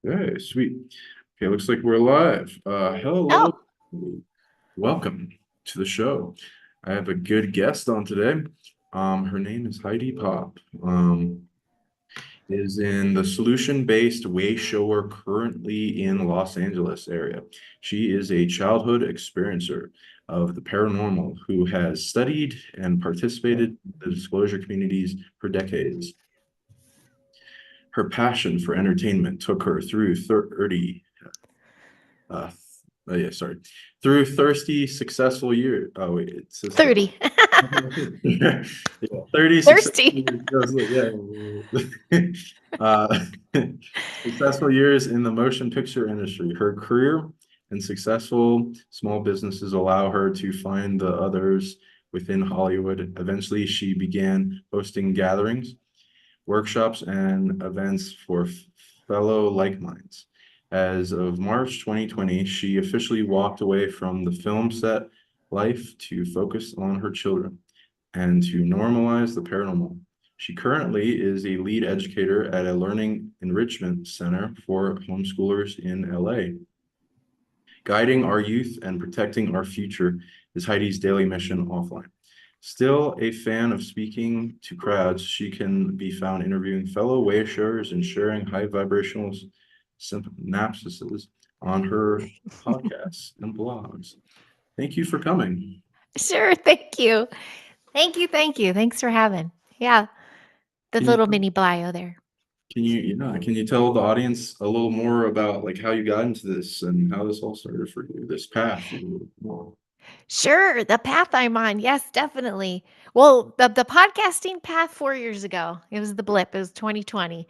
Okay, sweet. Okay, looks like we're live. Hello, Oh, welcome to the show. I have a good guest on today. Her name is Heidi Popp. Is in the solution-based way shower currently in Los Angeles area. She is a childhood experiencer of the paranormal who has studied and participated in the disclosure communities for decades. Her passion for entertainment took her through 30 uh yeah, sorry. Through thirsty, successful years. Oh wait, it says 30. yeah, 30 successful Thirsty. years. Yeah. Uh, successful years in the motion picture industry. Her career and successful small businesses allow her to find the others within Hollywood. Eventually, she began hosting gatherings, workshops, and events for fellow like minds. As of March 2020, she officially walked away from the film set life to focus on her children and to normalize the paranormal. She currently is a lead educator at a learning enrichment center for homeschoolers in LA. Guiding our youth and protecting our future is Heidi's daily mission offline. Still a fan of speaking to crowds, she can be found interviewing fellow wayfarers and sharing high vibrational synapses on her podcasts and blogs. Thank you for coming. Sure. Thank you. Thank you. Thank you. Thanks for having. Yeah. The Can you little mini bio there. can you tell the audience a little more about like how you got into this and how this all started for you, this path? Sure. The path I'm on. Yes, definitely. Well, the podcasting path 4 years ago, it was the blip. It was 2020.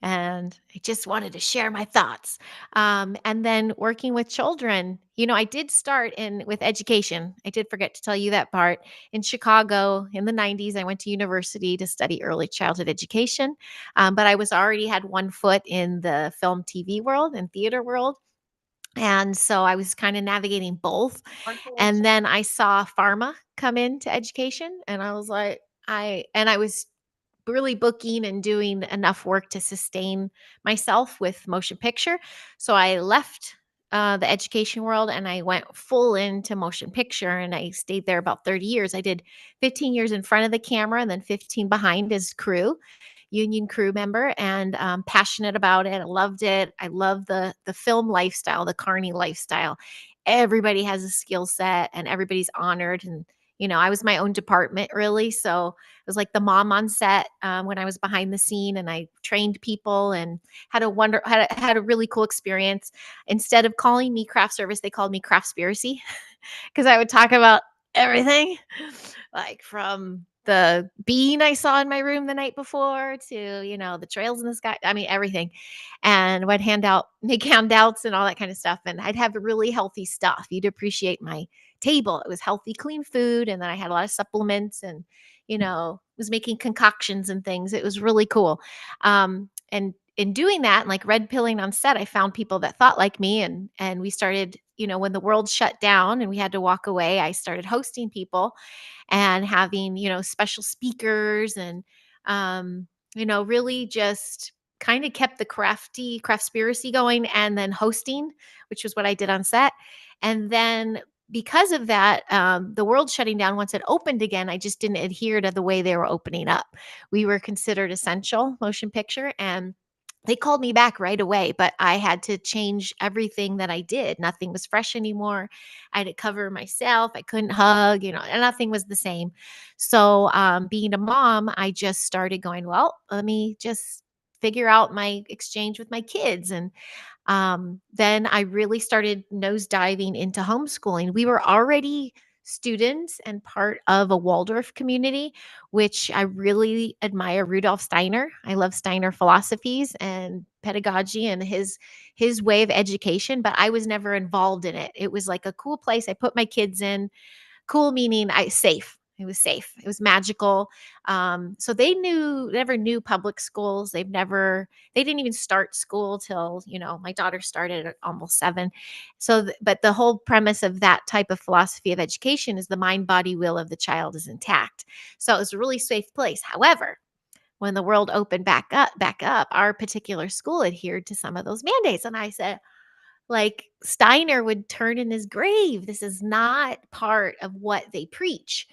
And I just wanted to share my thoughts. And then working with children, I did start in with education. I did forget to tell you that part. In Chicago in the 90s, I went to university to study early childhood education. But I was already had one foot in the film TV world and theater world. And so I was kind of navigating both. And then I saw pharma come into education and I was like, I was really booking and doing enough work to sustain myself with motion picture. So I left the education world and I went full into motion picture and I stayed there about 30 years. I did 15 years in front of the camera and then 15 behind as crew, union crew member, and passionate about it. I loved it. I love the film lifestyle, the carny lifestyle. Everybody has a skill set and everybody's honored. And I was my own department really. So it was like the mom on set when I was behind the scene, and I trained people and had a really cool experience. Instead of calling me craft service, they called me craftspiracy because I would talk about everything, like from the bean I saw in my room the night before to, the trails in the sky. I mean, everything. And would make handouts and all that kind of stuff. And I'd have really healthy stuff. You'd appreciate my table. It was healthy, clean food. And then I had a lot of supplements and, was making concoctions and things. It was really cool. And in doing that and like red pilling on set, I found people that thought like me, and we started, when the world shut down and we had to walk away, I started hosting people and having, special speakers and really just kind of kept the craftspiracy going, and then hosting, which was what I did on set. And then because of that, the world shutting down, once it opened again, I just didn't adhere to the way they were opening up. We were considered essential motion picture, and they called me back right away, but I had to change everything that I did. Nothing was fresh anymore. I had to cover myself. I couldn't hug, and nothing was the same. So, being a mom, I just started going, well, let me just figure out my exchange with my kids. And then I really started nosediving into homeschooling. We were already students and part of a Waldorf community, which I really admire Rudolf Steiner. I love Steiner philosophies and pedagogy and his way of education, but I was never involved in it. It was like a cool place I put my kids in. Cool meaning I safe. It was safe. It was magical. So they never knew public schools. They didn't even start school till, my daughter started at almost 7. So, but the whole premise of that type of philosophy of education is the mind, body, will of the child is intact. So it was a really safe place. However, when the world opened back up, our particular school adhered to some of those mandates. And I said, like, Steiner would turn in his grave. This is not part of what they preach.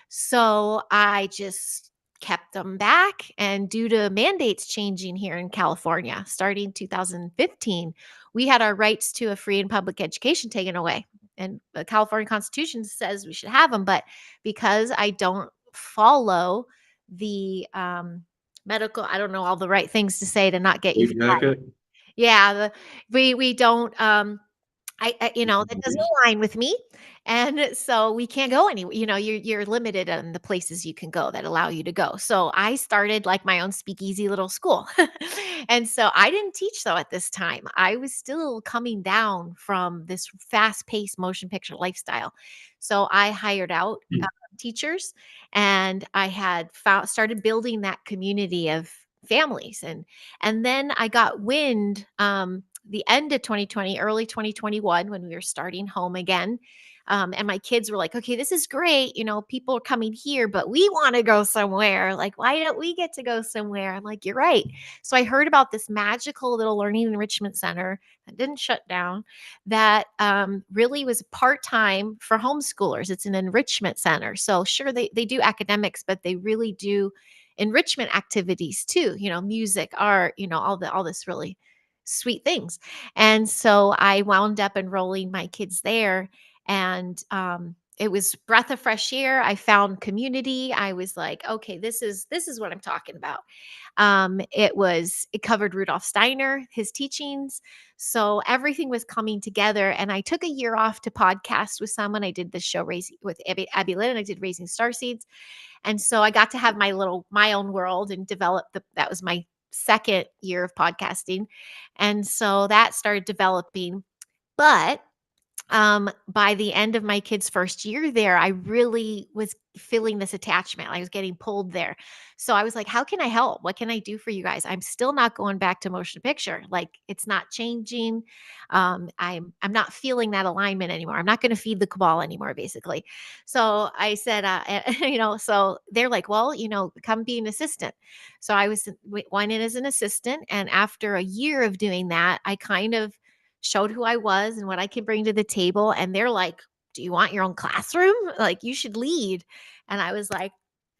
So I just kept them back. And due to mandates changing here in California, starting 2015, we had our rights to a free and public education taken away. And the California Constitution says we should have them. But because I don't follow the medical, I don't know all the right things to say to not get you. Connecticut. Yeah, we don't, that doesn't align with me, and so we can't go anywhere. You're limited on the places you can go that allow you to go. So I started like my own speakeasy little school. And so I didn't teach though at this time. I was still coming down from this fast-paced motion picture lifestyle. So I hired out teachers, and I had started building that community of families. And then I got wind the end of 2020, early 2021, when we were starting home again. And my kids were like, okay, this is great. People are coming here, but we want to go somewhere. Like, why don't we get to go somewhere? I'm like, you're right. So I heard about this magical little learning enrichment center that didn't shut down, that really was part time for homeschoolers. It's an enrichment center. So, sure, they do academics, but they really do enrichment activities too, music, art, all this really sweet things. And so I wound up enrolling my kids there, and it was breath of fresh air. I found community. I was like, okay, this is what I'm talking about. It covered Rudolf Steiner, his teachings. So everything was coming together. And I took a year off to podcast with someone. I did the show Raising with Abby Lynn, and I did Raising Starseeds. And so I got to have my own world and develop that was my second year of podcasting. And so that started developing. But by the end of my kid's first year there, I really was feeling this attachment. I was getting pulled there. So I was like, how can I help? What can I do for you guys? I'm still not going back to motion picture. Like, it's not changing. I'm not feeling that alignment anymore. I'm not going to feed the cabal anymore, basically. So I said, so they're like, well, come be an assistant. So I went in as an assistant. And after a year of doing that, I kind of showed who I was and what I can bring to the table. And they're like, do you want your own classroom? Like, you should lead. And I was like,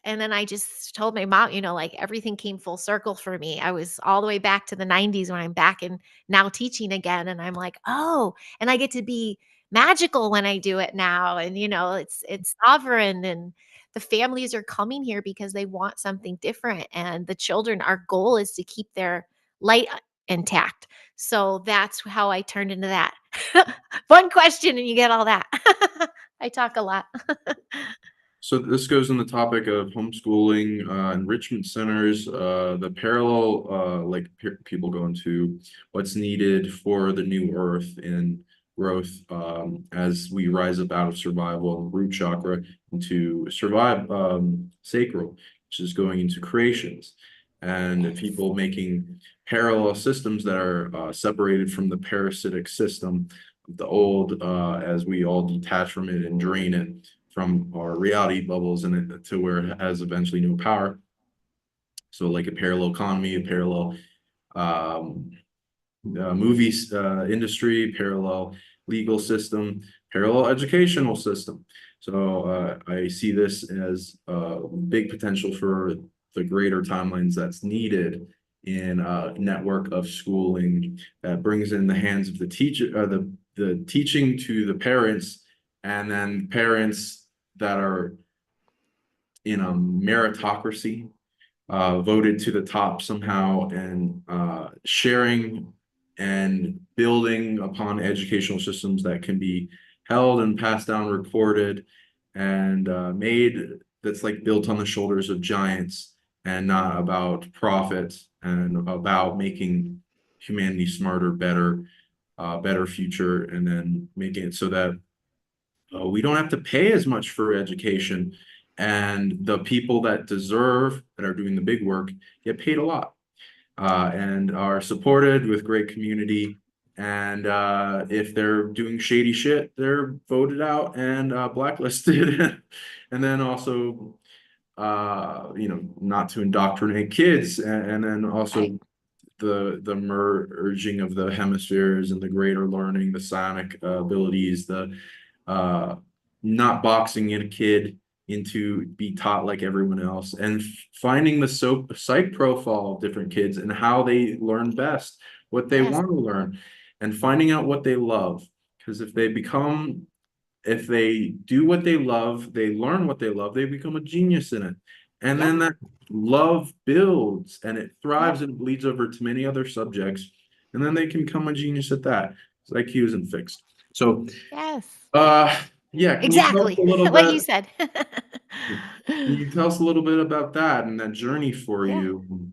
and then I just told my mom, like, everything came full circle for me. I was all the way back to the 90s when I'm back and now teaching again. And I'm like, oh, and I get to be magical when I do it now. And, it's sovereign, and the families are coming here because they want something different. And the children, our goal is to keep their light intact. So that's how I turned into that. One question and you get all that. I talk a lot. So this goes on the topic of homeschooling, enrichment centers, the parallel, like people go into what's needed for the new earth and growth, as we rise up out of survival, root chakra, into sacral, which is going into creations, and people making parallel systems that are separated from the parasitic system of the old, as we all detach from it and drain it from our reality bubbles and it to where it has eventually no power. So like a parallel economy, a parallel movies industry, parallel legal system, parallel educational system. So I see this as a big potential for the greater timelines that's needed in a network of schooling that brings in the hands of the teacher, the teaching to the parents, and then parents that are in a meritocracy, voted to the top somehow, and sharing and building upon educational systems that can be held and passed down, recorded, and made, that's like built on the shoulders of giants and not about profit, and about making humanity smarter, better, better future, and then making it so that we don't have to pay as much for education, and the people that deserve, that are doing the big work, get paid a lot, and are supported with great community. And if they're doing shady shit, they're voted out and blacklisted. And then also not to indoctrinate kids, and then Right. also the merging of the hemispheres and the greater learning, the psionic abilities, the uh, not boxing in a kid into be taught like everyone else, and finding the psych profile of different kids and how they learn best, what they Yes. want to learn, and finding out what they love. Because if they do what they love, they learn what they love, they become a genius in it. And Yep. then that love builds and it thrives Yep. and it bleeds over to many other subjects. And then they can become a genius at that. So IQ isn't fixed. So, Yes. uh, yeah, can you tell us Exactly. a little What you bit? said. Can you tell us a little bit about that and that journey for Yeah. you?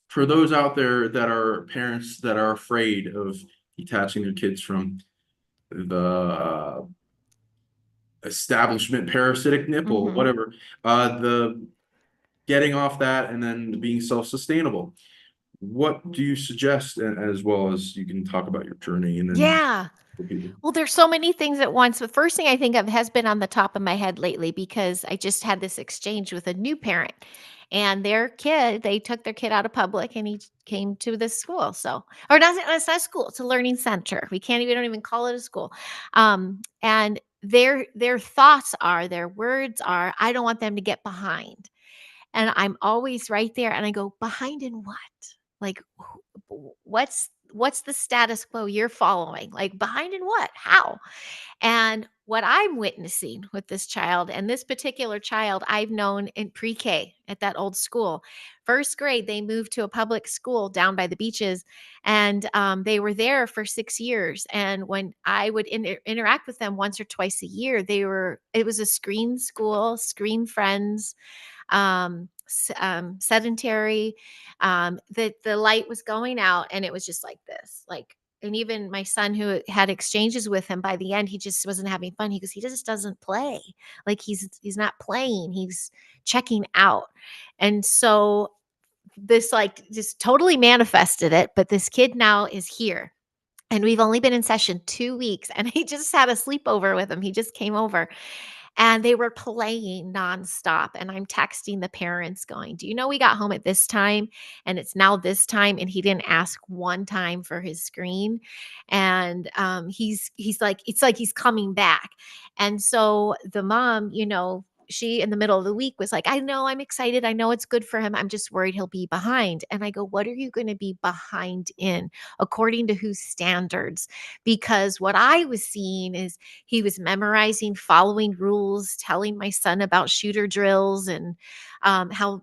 For those out there that are parents that are afraid of detaching their kids from the establishment parasitic nipple, Mhm. whatever, the getting off that and then being self-sustainable. What do you suggest, as well as you can talk about your journey and then Yeah. for people? Well, there's so many things at once. The first thing I think of has been on the top of my head lately because I just had this exchange with a new parent and their kid, they took their kid out of public and he came to this school. So, or not, it's not a school, it's a learning center. We don't even call it a school. And their thoughts are, their words are, I don't want them to get behind. And I'm always right there and I go, behind in what? Like what's the status quo you're following? Like behind in what? How? And what I'm witnessing with this child, and this particular child I've known in pre-K at that old school. First grade, they moved to a public school down by the beaches, and they were there for 6 years. And when I would interact with them once or twice a year, it was a screen school, screen friends, sedentary. The light was going out, and it was just like this, like. And even my son, who had exchanges with him, by the end, he just wasn't having fun. He goes, he just doesn't play. Like he's not playing. He's checking out. And so this like just totally manifested it. But this kid now is here. And we've only been in session 2 weeks, and he just had a sleepover with him. He just came over and they were playing nonstop. And I'm texting the parents going, do you know we got home at this time and it's now this time? And he didn't ask one time for his screen. And he's like, it's like he's coming back. And so the mom, she in the middle of the week was like, I know, I'm excited. I know it's good for him. I'm just worried he'll be behind. And I go, what are you going to be behind in? According to whose standards? Because what I was seeing is he was memorizing, following rules, telling my son about shooter drills and how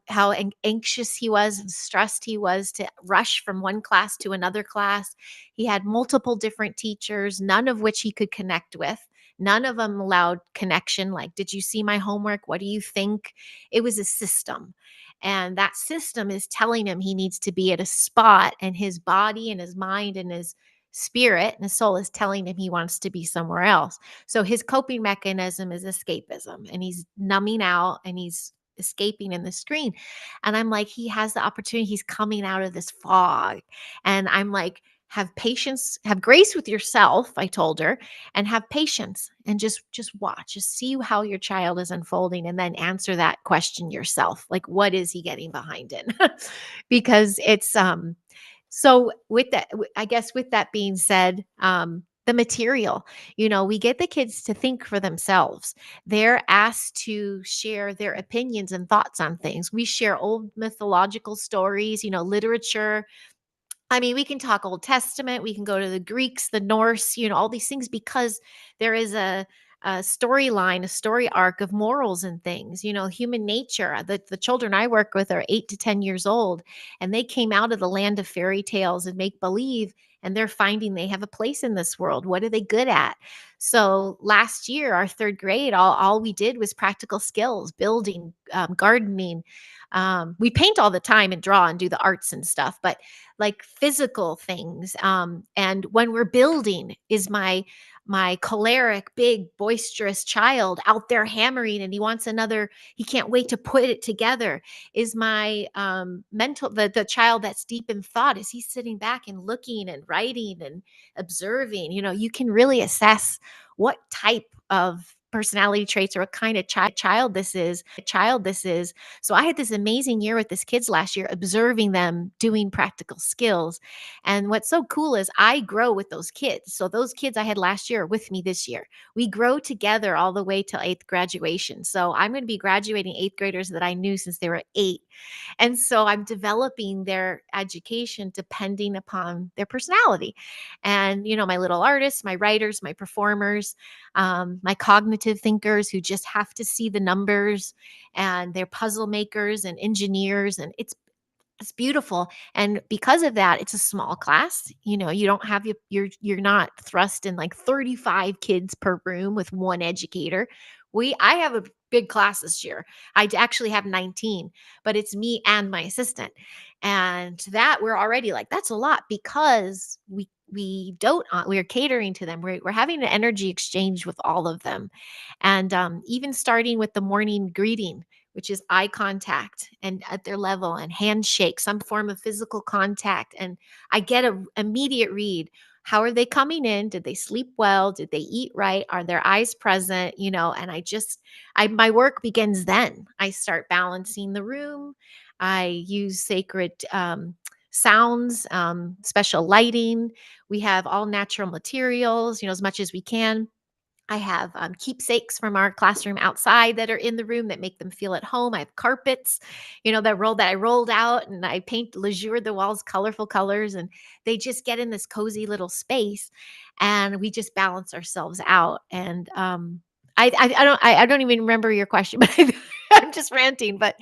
anxious he was and stressed he was to rush from one class to another class. He had multiple different teachers, none of which he could connect with. None of them allowed connection. Like, did you see my homework? What do you think? It was a system. And that system is telling him he needs to be at a spot, and his body and his mind and his spirit and his soul is telling him he wants to be somewhere else. So his coping mechanism is escapism, and he's numbing out and he's escaping in the screen. And I'm like, he has the opportunity. He's coming out of this fog. And I'm like, have patience, have grace with yourself, I told her, and have patience and just watch, just see how your child is unfolding and then answer that question yourself. Like, what is he getting behind in? Because it's so with that, I guess with that being said, the material, we get the kids to think for themselves. They're asked to share their opinions and thoughts on things. We share old mythological stories, literature. I mean, we can talk Old Testament, we can go to the Greeks, the Norse, all these things, because there is a storyline, a story arc of morals and things, human nature. The children I work with are 8 to 10 years old, and they came out of the land of fairy tales and make believe, and they're finding they have a place in this world. What are they good at? So last year, our third grade, all we did was practical skills, building, gardening. We paint all the time and draw and do the arts and stuff, but like physical things. And when we're building, is my choleric, big, boisterous child out there hammering, and he can't wait to put it together? Is my mental, the child that's deep in thought, is he sitting back and looking and writing and observing? You can really assess what type of personality traits or what kind of child this is. So I had this amazing year with these kids last year, observing them doing practical skills. And what's so cool is I grow with those kids. So those kids I had last year are with me this year. We grow together all the way till eighth graduation. So I'm going to be graduating eighth graders that I knew since they were 8. And so I'm developing their education depending upon their personality. And, my little artists, my writers, my performers, my cognitive thinkers who just have to see the numbers, and they're puzzle makers and engineers. And it's beautiful. And because of that, it's a small class. You don't have you're not thrust in like 35 kids per room with one educator. I have a big class this year. I actually have 19, but it's me and my assistant. And that we're already like, that's a lot, because we're catering to them. We're having an energy exchange with all of them. And even starting with the morning greeting, which is eye contact and at their level, and handshake, some form of physical contact. And I get an immediate read. How are they coming in? Did they sleep well? Did they eat right? Are their eyes present? And my work begins then. I start balancing the room. I use sacred sounds, special lighting. We have all natural materials, as much as we can. I have keepsakes from our classroom outside that are in the room that make them feel at home. I have carpets, that I rolled out, and I leisured the walls colorful colors, and they just get in this cozy little space, and we just balance ourselves out. And I don't even remember your question, but I'm just ranting. But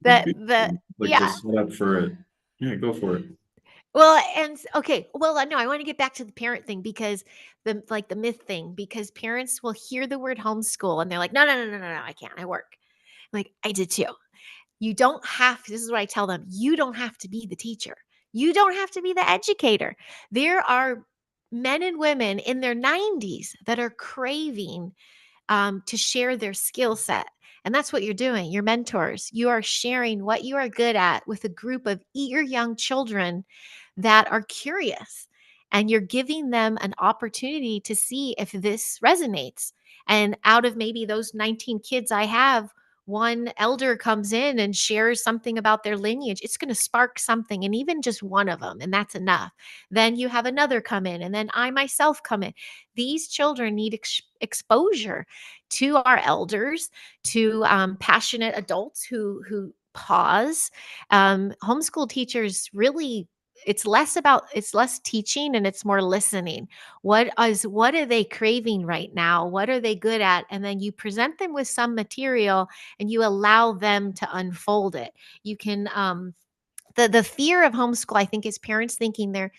Like the yeah. setup for it. Yeah, go for it. Well, and okay. Well, no, I want to get back to the parent thing, because the myth thing, because parents will hear the word homeschool and they're like, no, no, no, no, no, no, I can't. I work. Like, I did too. You don't have, this is what I tell them. You don't have to be the teacher. You don't have to be the educator. There are men and women in their 90s that are craving to share their skill set. And that's what you're doing. You're mentors. You are sharing what you are good at with a group of eager young children that are curious. And you're giving them an opportunity to see if this resonates. And out of maybe those 19 kids I have, one elder comes in and shares something about their lineage, it's going to spark something, and even just one of them, and that's enough. Then you have another come in, and then I myself come in. These children need exposure to our elders, to passionate adults who pause. Homeschool teachers really, it's less teaching and it's more listening. What are they craving right now? What are they good at? And then you present them with some material and you allow them to unfold it. You can the fear of homeschool, I think, is parents thinking their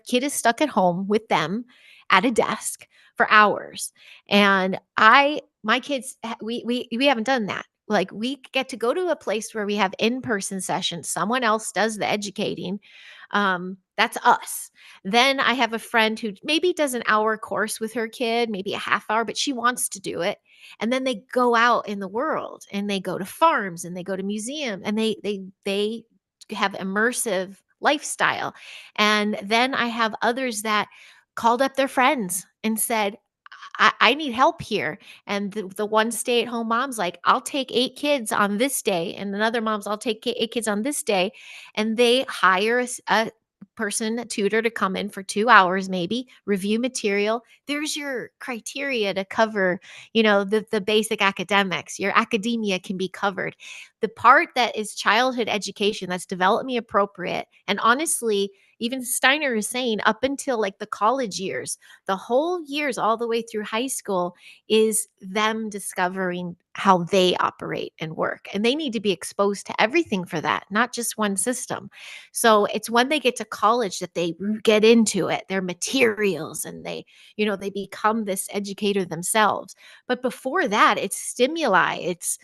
kid is stuck at home with them at a desk for hours. And my kids, we haven't done that. Like, we get to go to a place where we have in-person sessions. Someone else does the educating. That's us. Then I have a friend who maybe does an hour course with her kid, maybe a half hour, but she wants to do it. And then they go out in the world and they go to farms and they go to museum, and they have immersive lifestyle. And then I have others that called up their friends and said, I need help here. And the one stay-at-home mom's like, I'll take 8 kids on this day. And another mom's, I'll take 8 kids on this day. And they hire a person, a tutor, to come in for 2 hours, maybe review material. There's your criteria to cover, the basic academics. Your academia can be covered. The part that is childhood education, that's development appropriate. And honestly, even Steiner is saying up until like the college years, the whole years all the way through high school is them discovering how they operate and work. And they need to be exposed to everything for that, not just one system. So it's when they get to college that they get into it, their materials, and they become this educator themselves. But before that, it's stimuli. It's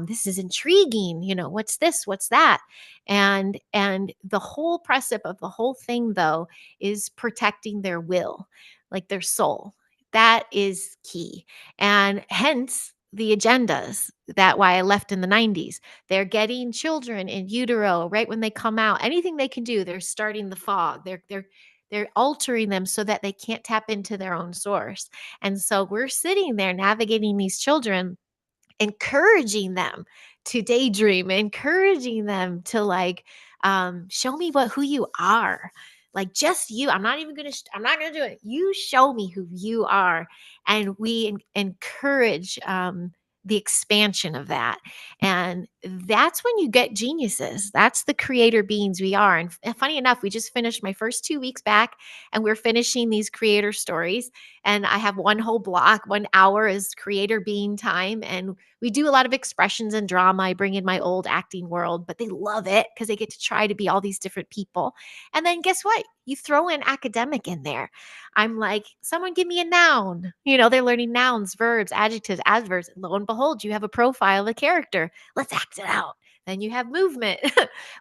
this is intriguing. What's this? What's that? And the whole precept of the whole thing, though, is protecting their will, like their soul. That is key. And hence the agendas. That why I left in the 90s. They're getting children in utero right when they come out. Anything they can do, they're starting the fog. they're altering them so that they can't tap into their own source. And so we're sitting there navigating these children, encouraging them to daydream, encouraging them to like show me who you are. Like just you. I'm not gonna do it. You show me who you are. And we encourage the expansion of that. And that's when you get geniuses. That's the creator beings we are. And funny enough, we just finished my first 2 weeks back, and we're finishing these creator stories. And I have one whole block, 1 hour is creator being time. And we do a lot of expressions and drama. I bring in my old acting world, but they love it because they get to try to be all these different people. And then guess what? You throw in academic in there. I'm like, someone give me a noun. They're learning nouns, verbs, adjectives, adverbs. Lo and behold, you have a profile of a character. Let's act it out. Then you have movement.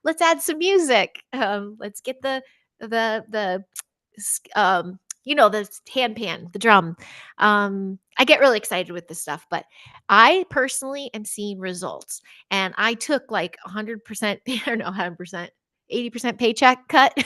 Let's add some music. Let's get the the hand pan, the drum. I get really excited with this stuff, but I personally am seeing results. And I took like 100%, or no, 100%, 80% paycheck cut.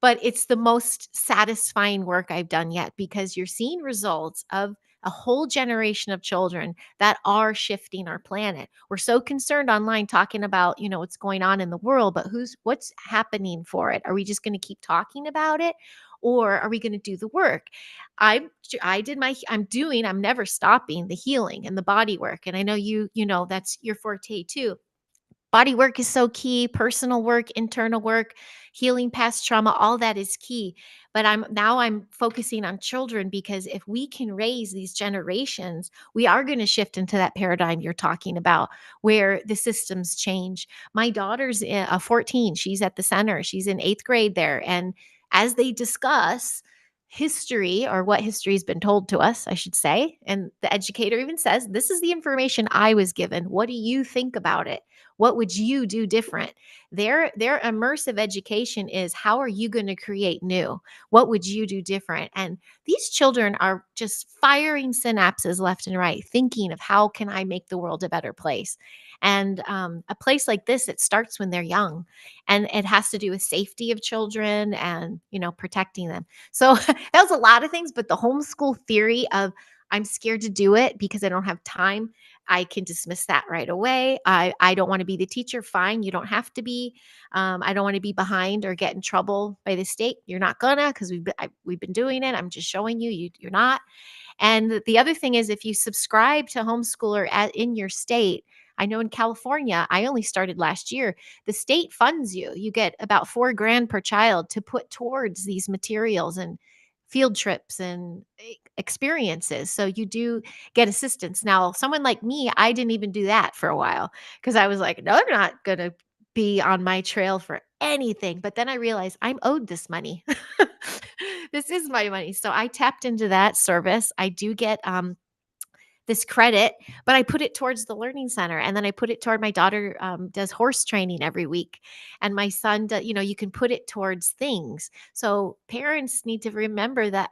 But it's the most satisfying work I've done yet, because you're seeing results of a whole generation of children that are shifting our planet. We're so concerned online talking about, what's going on in the world, but what's happening for it? Are we just going to keep talking about it, or are we going to do the work? I'm never stopping the healing and the body work. And I know that's your forte too. Body work is so key, personal work, internal work, healing past trauma, all that is key. But I'm focusing on children, because if we can raise these generations, we are going to shift into that paradigm you're talking about, where the systems change. My daughter's 14. She's at the center. She's in 8th grade there. And as they discuss history, or what history has been told to us, I should say, and the educator even says, this is the information I was given. What do you think about it? What would you do different? Their immersive education is, how are you going to create new? What would you do different? And these children are just firing synapses left and right, thinking of, how can I make the world a better place? And a place like this, it starts when they're young, and it has to do with safety of children and protecting them. So that was a lot of things, but the homeschool theory of, I'm scared to do it because I don't have time, I can dismiss that right away. I don't want to be the teacher. Fine, you don't have to be. I don't want to be behind or get in trouble by the state. You're not gonna, because we've been doing it. I'm just showing you're not. And the other thing is, if you subscribe to homeschooler in your state, I know in California, I only started last year, the state funds you. You get about $4,000 per child to put towards these materials and field trips and experiences. So you do get assistance. Now, someone like me, I didn't even do that for a while, because I was like, no, they're not going to be on my trail for anything. But then I realized I'm owed this money. This is my money. So I tapped into that service. I do get this credit, but I put it towards the learning center. And then I put it toward, my daughter does horse training every week. And my son does, you can put it towards things. So parents need to remember that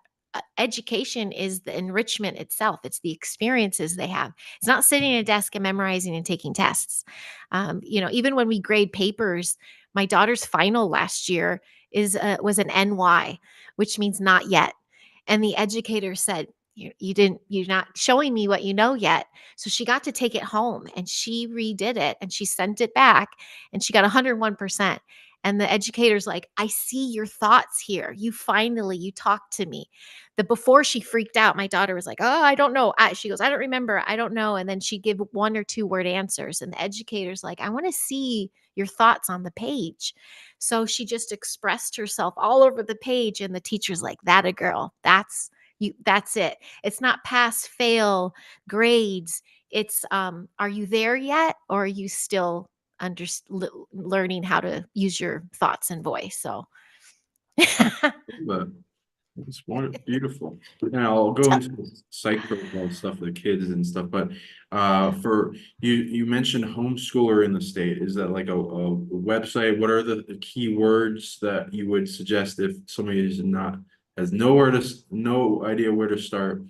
education is the enrichment itself. It's the experiences they have. It's not sitting at a desk and memorizing and taking tests. Even when we grade papers, my daughter's final last year was an NY, which means not yet. And the educator said, you're not showing me what you know yet. So she got to take it home, and she redid it, and she sent it back, and she got 101%. And the educator's like, I see your thoughts here. You talked to me. Before she freaked out, my daughter was like, oh, I don't know. She goes, I don't remember. I don't know. And then she give 1 or 2 word answers. And the educator's like, I want to see your thoughts on the page. So she just expressed herself all over the page. And the teacher's like, that a girl. That's it. It's not pass, fail, grades. It's are you there yet, or are you still learning how to use your thoughts and voice? So But it's beautiful. And I'll go into the psych protocol stuff for the kids and stuff, but for you mentioned homeschooler in the state. Is that like a website? What are the key words that you would suggest if somebody has no idea where to start, and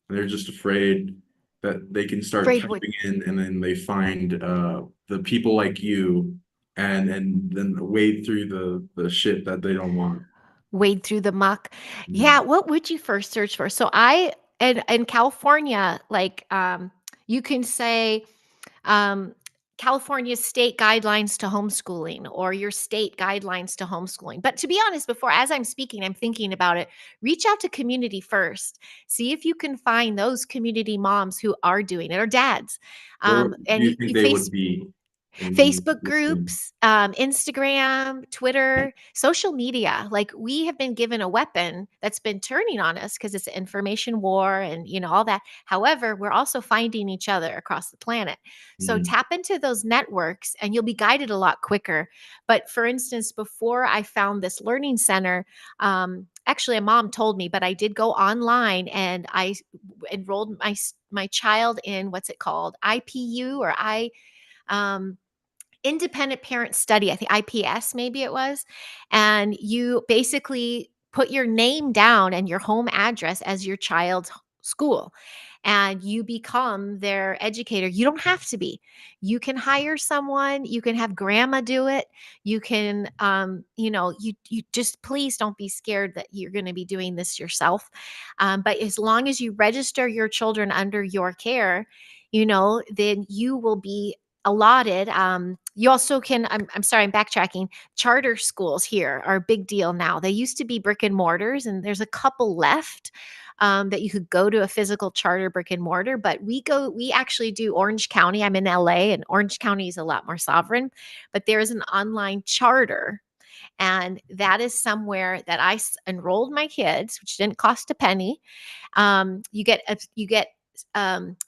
they're just afraid that they can start afraid what typing in, and then they find the people like you, and then wade through the shit that they don't want? wade through the muck. Yeah, Mm. what would you first search for? So I in California, like, you can say, um, California state guidelines to homeschooling or your state guidelines to homeschooling. But to be honest, before as I'm speaking, I'm thinking about it. Reach out to community first. See if you can find those community moms who are doing it or dads. Where do And you think you they face would be in Facebook between? groups, Instagram, Twitter, social media. Like we have been given a weapon that's been turning on us because it's an information war and all that. However, we're also finding each other across the planet. So Mm. tap into those networks and you'll be guided a lot quicker. But for instance, before I found this learning center, actually a mom told me, but I did go online and I enrolled my child in what's it called? IPU or um independent parent study, I think IPS maybe it was. And you basically put your name down and your home address as your child's school. And you become their educator. You don't have to be. You can hire someone. You can have grandma do it. You can, you just please don't be scared that you're going to be doing this yourself. But as long as you register your children under your care, then you will be allotted. You also can, I'm sorry, I'm backtracking. Charter schools here are a big deal now. They used to be brick and mortars, and there's a couple left that you could go to a physical charter brick and mortar. But we actually do Orange County. I'm in LA, and Orange County is a lot more sovereign, but there is an online charter. And that is somewhere that enrolled my kids, which didn't cost a penny. You get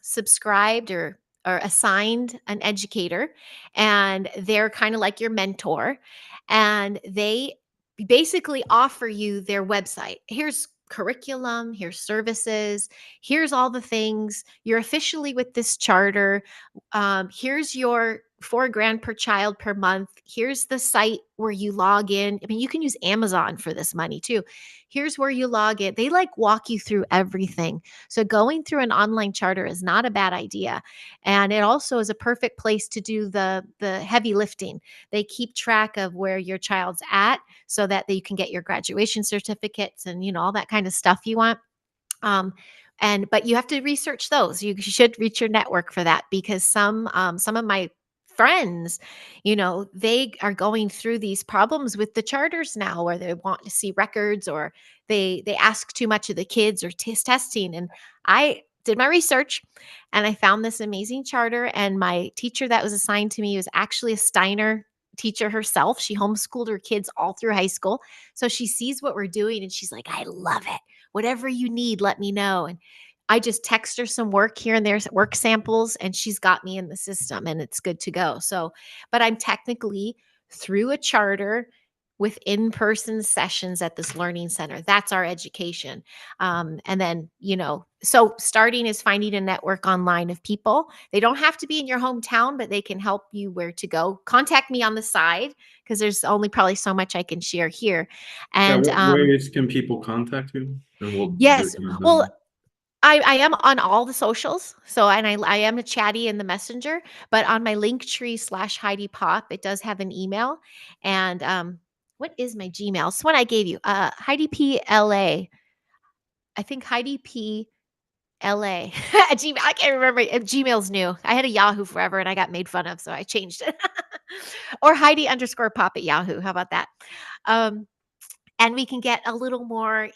subscribed or assigned an educator, and they're kind of like your mentor, and they basically offer you their website. Here's curriculum, here's services, here's all the things. You're officially with this charter. Here's your 4 grand per child per month. Here's the site where you log in. I mean, you can use Amazon for this money too. Here's where you log in. They like walk you through everything. So going through an online charter is not a bad idea. And it also is a perfect place to do the heavy lifting. They keep track of where your child's at so that you can get your graduation certificates and all that kind of stuff you want. Um, but you have to research those. You should reach your network for that because some of my friends, they are going through these problems with the charters now where they want to see records or they ask too much of the kids or testing. And I did my research and I found this amazing charter. And my teacher that was assigned to me was actually a Steiner teacher herself. She homeschooled her kids all through high school. So she sees what we're doing and she's like, I love it. Whatever you need, let me know. And I just text her some work here and there's work samples, and she's got me in the system and it's good to go. So, but I'm technically through a charter with in-person sessions at this learning center. That's our education. And then, so starting is finding a network online of people. They don't have to be in your hometown, but they can help you where to go. Contact me on the side because there's only probably so much I can share here. Yeah, And what ways can people contact you? And we'll get yes, you well, done. I am on all the socials. So, and I am a chatty in the messenger, but on my link tree / Heidi Popp, it does have an email. And what is my Gmail? It's one I gave you. Heidi P LA. I think Heidi P LA at Gmail. I can't remember. Gmail's new. I had a Yahoo forever and I got made fun of, so I changed it. Or Heidi_Popp at Yahoo. How about that? Um, and we can get a little more,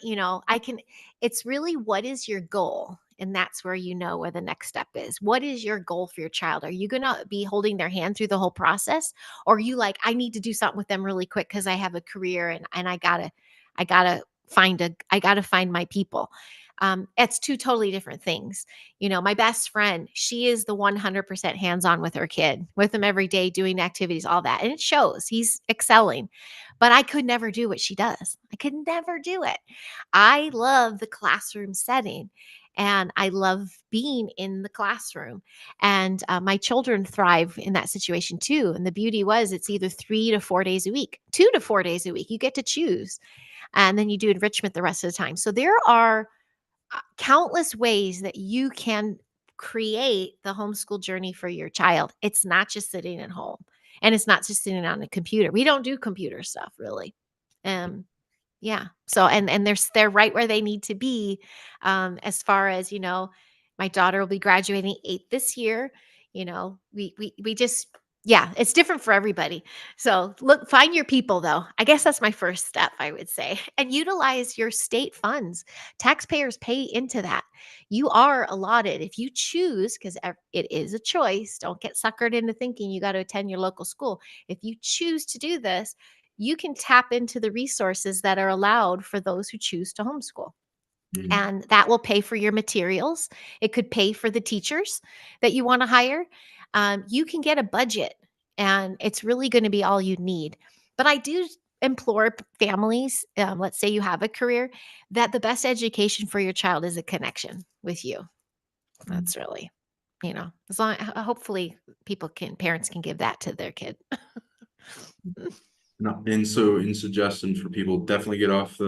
it's really what is your goal? And that's where where the next step is. What is your goal for your child? Are you going to be holding their hand through the whole process? Or are you like, I need to do something with them really quick because I have a career and I gotta find my people. It's two totally different things. My best friend, she is the 100% hands-on with her kid, with him every day, doing activities, all that. And it shows he's excelling. But I could never do what she does. I could never do it. I love the classroom setting and I love being in the classroom. And my children thrive in that situation too. And the beauty was it's either 3 to 4 days a week, 2 to 4 days a week. You get to choose. And then you do enrichment the rest of the time. So there are countless ways that you can create the homeschool journey for your child. It's not just sitting at home and it's not just sitting on a computer. We don't do computer stuff really. Um, Yeah. So and they're right where they need to be, as far as, my daughter will be graduating 8th this year. We just yeah, it's different for everybody. So look, find your people though. I guess that's my first step, I would say. And utilize your state funds. Taxpayers pay into that. You are allotted if you choose, because it is a choice. Don't get suckered into thinking you got to attend your local school. If you choose to do this, you can tap into the resources that are allowed for those who choose to homeschool. Mhm. And that will pay for your materials. It could pay for the teachers that you want to hire. You can get a budget, and it's really going to be all you need. But I do implore families, let's say you have a career, that the best education for your child is a connection with you. Mhm. That's really, as long hopefully parents can give that to their kid. No, and so in suggestion for people, definitely get off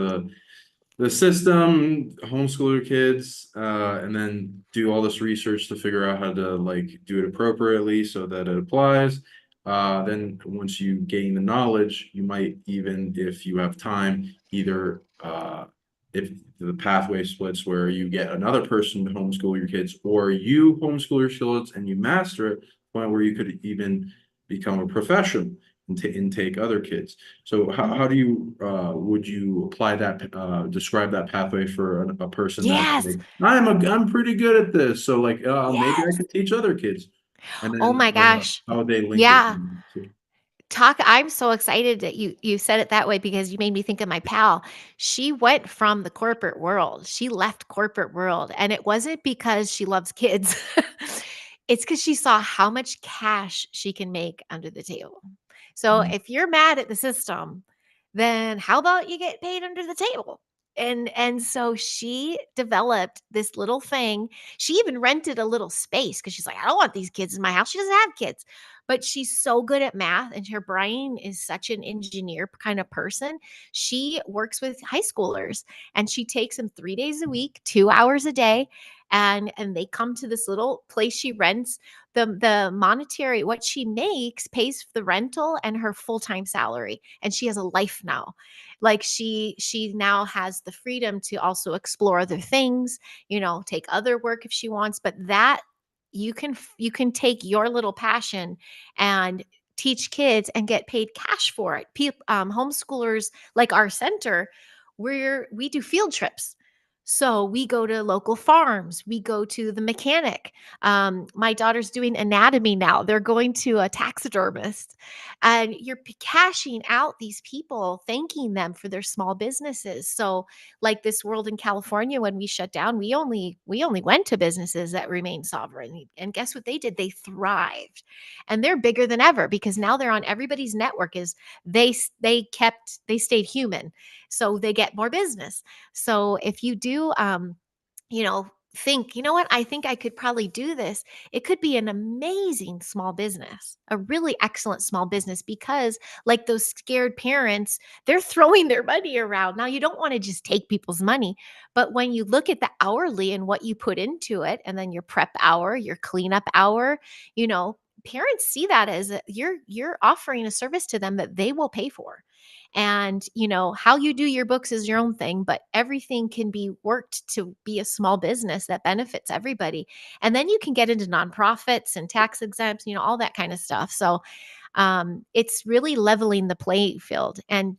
the system, homeschool your kids, and then do all this research to figure out how to like do it appropriately so that it applies. Then once you gain the knowledge, you might even, if you have time, either if the pathway splits where you get another person to homeschool your kids, or you homeschool your kids and you master it, point where you could even become a profession and take other kids. So Mhm. how do you would you apply that describe that pathway for a person that's Yes. like I'm pretty good at this, so like maybe I Yes. could teach other kids, and Oh then my gosh. how would they link it Yeah. to? I'm so excited that you said it that way, because you made me think of my pal. She went from the corporate world. She left corporate world, and it wasn't because she loves kids. It's because she saw how much cash she can make under the table. So Mhm. if you're mad at the system, then how about you get paid under the table? And so she developed this little thing. She even rented a little space because she's like, I don't want these kids in my house. She doesn't have kids, but she's so good at math, and her brain is such an engineer kind of person. She works with high schoolers, and she takes them 3 days a week, 2 hours a day, and they come to this little place she rents. The monetary what she makes pays for the rental and her full-time salary, and she has a life now. Like she now has the freedom to also explore other things, take other work if she wants, but that you can take your little passion and teach kids and get paid cash for it. Homeschoolers like our center, we do field trips. So we go to local farms, we go to the mechanic. My daughter's doing anatomy now. They're going to a taxidermist, and you're cashing out these people, thanking them for their small businesses. So, like this world in California, when we shut down, we only went to businesses that remained sovereign. And guess what they did? They thrived. And they're bigger than ever because now they're on everybody's network. Is they stayed human. So they get more business. So if you do you know, think, you know what, I think I could probably do this. It could be an amazing small business, a really excellent small business, because, like those scared parents, they're throwing their money around. Now, you don't want to just take people's money, but when you look at the hourly and what you put into it, and then your prep hour, your cleanup hour, parents see that as you're offering a service to them that they will pay for. And, how you do your books is your own thing, but everything can be worked to be a small business that benefits everybody. And then you can get into nonprofits and tax exempts, all that kind of stuff. So it's really leveling the playing field. And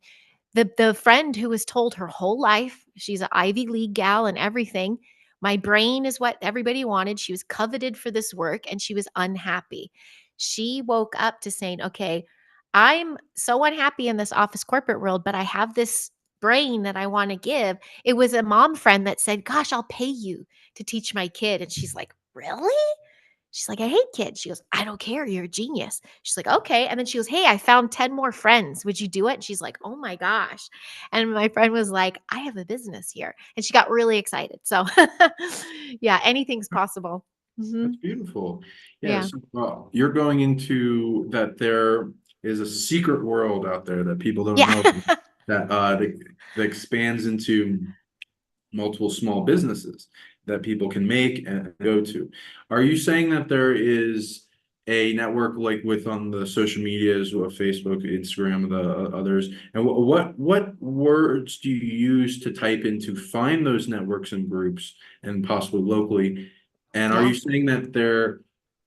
the friend who was told her whole life she's an Ivy League gal and everything. My brain is what everybody wanted. She was coveted for this work, and she was unhappy. She woke up to saying, okay, I'm so unhappy in this office corporate world, but I have this brain that I want to give. It was a mom friend that said, gosh, I'll pay you to teach my kid. And she's like, really? She's like, I hate kids. She goes, I don't care. You're a genius. She's like, okay. And then she goes, hey, I found 10 more friends. Would you do it? And she's like, oh my gosh. And my friend was like, I have a business here. And she got really excited. So, yeah, anything's possible. Hmm. That's beautiful. Yeah. Yes. Well, you're going into that there is a secret world out there that people don't Yeah. know that expands into multiple small businesses that people can make and go to. Are you saying that there is a network like with on the social medias, or Facebook, Instagram, the others? And what words do you use to type in to find those networks and groups, and possibly locally? And are Yeah. you saying that they're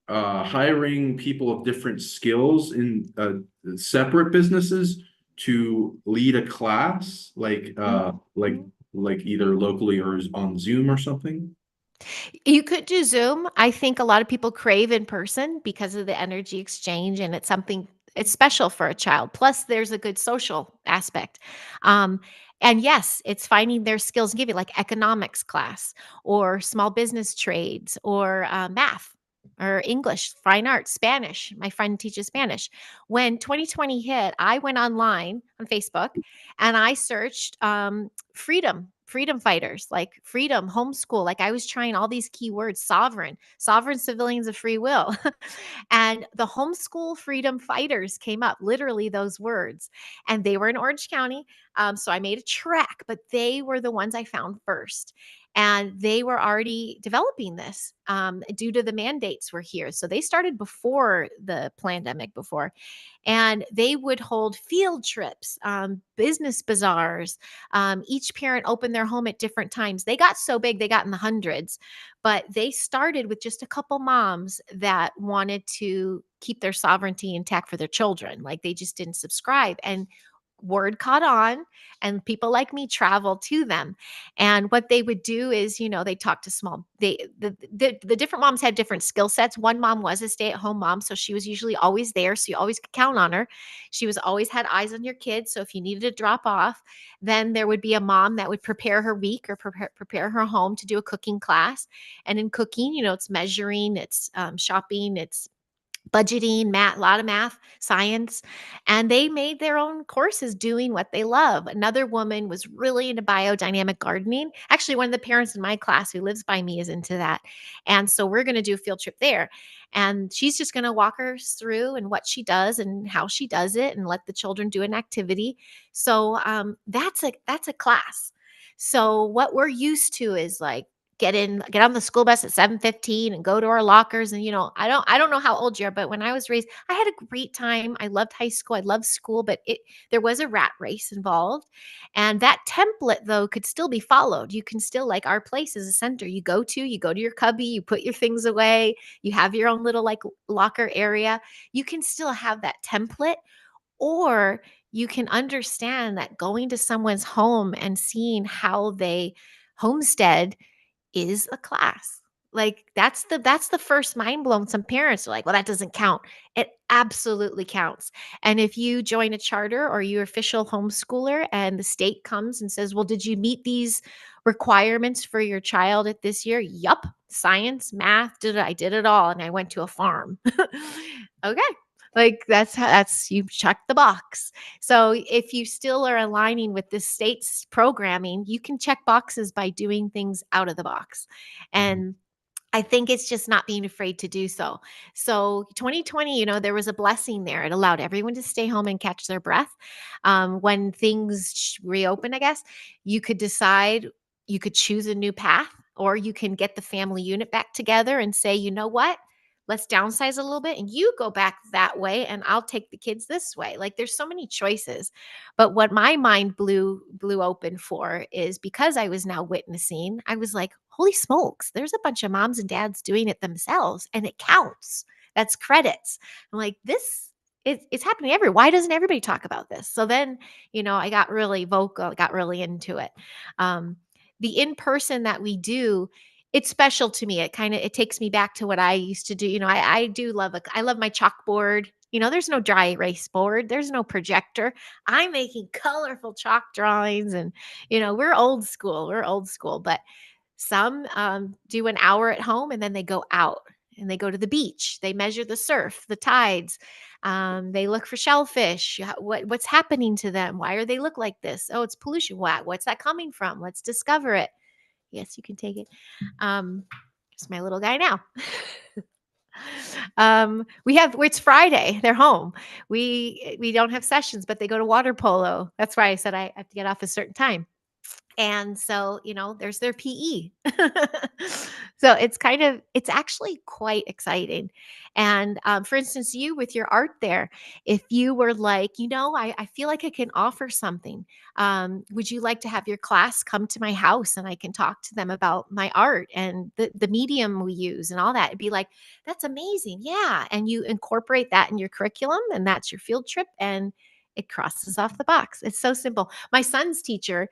hiring people of different skills in separate businesses to lead a class, Mhm. like either locally or on Zoom or something? You could do Zoom. I think a lot of people crave in person because of the energy exchange, and it's special for a child. Plus, there's a good social aspect. Um, and yes, it's finding their skills and giving like economics class or small business trades or math or English, fine arts, Spanish. My friend teaches Spanish. When 2020 hit, I went online on Facebook and I searched freedom fighters, like freedom, homeschool. Like I was trying all these keywords, sovereign civilians of free will. And the homeschool freedom fighters came up, literally those words. And they were in Orange County. So I made a track, but they were the ones I found first. And they were already developing this due to the mandates were here. So they started before the pandemic, before, and they would hold field trips, business bazaars. Each parent opened their home at different times. They got so big, they got in the hundreds, but they started with just a couple moms that wanted to keep their sovereignty intact for their children. Like they just didn't subscribe. And word caught on, and people like me traveled to them. And what they would do is, they talk to small the different moms had different skill sets. One mom was a stay-at-home mom, so she was usually always there, so you always could count on her. She was always had eyes on your kids, so if you needed to drop off, then there would be a mom that would prepare her week or prepare her home to do a cooking class. And in cooking, it's measuring, it's shopping, it's budgeting, math, a lot of math, science, and they made their own courses doing what they love. Another woman was really into biodynamic gardening. Actually, one of the parents in my class who lives by me is into that. And so we're going to do a field trip there. And she's just going to walk us through and what she does and how she does it and let the children do an activity. So that's a class. So what we're used to is like get on the school bus at 7:15 and go to our lockers. And I don't know how old you are, but when I was raised, I had a great time. I loved high school, I loved school, but there was a rat race involved. And that template though could still be followed. You can still, like, our place is a center. You go to your cubby, you put your things away, you have your own little like locker area. You can still have that template, or you can understand that going to someone's home and seeing how they homestead is a class. Like that's the first mind blown. Some parents are like, "Well, that doesn't count." It absolutely counts. And if you join a charter or you're official homeschooler and the state comes and says, "Well, did you meet these requirements for your child at this year?" Yup. Science, math, I did it all, and I went to a farm. Okay. Like that's you check the box. So if you still are aligning with the state's programming, you can check boxes by doing things out of the box. And I think it's just not being afraid to do so. So 2020, there was a blessing there. It allowed everyone to stay home and catch their breath. When things reopen, I guess, you could decide, you could choose a new path, or you can get the family unit back together and say, you know what? Let's downsize a little bit and you go back that way and I'll take the kids this way. Like there's so many choices. But what my mind blew open for is, because I was now witnessing, I was like, holy smokes, there's a bunch of moms and dads doing it themselves and it counts. That's credits. I'm like, it's happening everywhere. Why doesn't everybody talk about this? So then, I got really vocal, I got really into it. Um, the in-person that we do, it's special to me. It takes me back to what I used to do. I love my chalkboard. There's no dry erase board. There's no projector. I'm making colorful chalk drawings, and we're old school. We're old school, but some do an hour at home and then they go out and they go to the beach. They measure the surf, the tides. They look for shellfish. What's happening to them? Why are they look like this? Oh, it's pollution. What's that coming from? Let's discover it. Yes, you can take it. Um, it's my little guy now. It's Friday. They're home. We don't have sessions, but they go to water polo. That's why I said I have to get off a certain time. And so, there's their PE. So it's actually quite exciting. And for instance, you with your art there, if you were like, I feel like I can offer something. Would you like to have your class come to my house and I can talk to them about my art and the medium we use and all that? It'd be like, that's amazing. Yeah. And you incorporate that in your curriculum, and that's your field trip, and it crosses off the box. It's so simple. My son's teacher,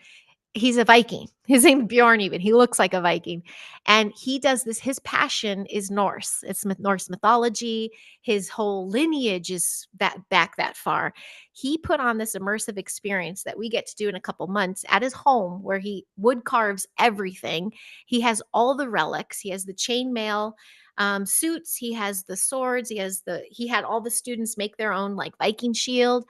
he's a Viking. His name's Bjorn even. He looks like a Viking. And he does this. His passion is Norse. It's Norse mythology. His whole lineage is that far. He put on this immersive experience that we get to do in a couple months at his home, where he wood carves everything. He has all the relics. He has the chainmail suits. He has the swords. He had all the students make their own like Viking shield.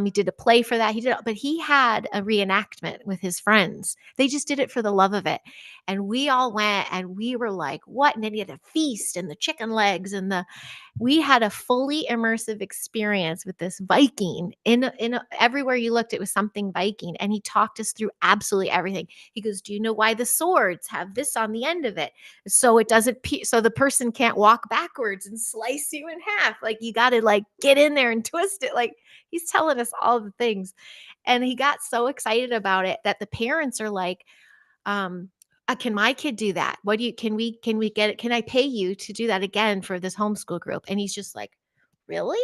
He did a play for that. But he had a reenactment with his friends. They just did it for the love of it. And we all went and we were like, what? And then he had a feast and the chicken legs we had a fully immersive experience with this Viking everywhere you looked, it was something Viking. And he talked us through absolutely everything. He goes, do you know why the swords have this on the end of it? So it doesn't, so the person can't walk backwards and slice you in half. Like you got to like get in there and twist it. Like he's telling us all the things. And he got so excited about it that the parents are like, can my kid do that? Can we get it? Can I pay you to do that again for this homeschool group? And he's just like, really?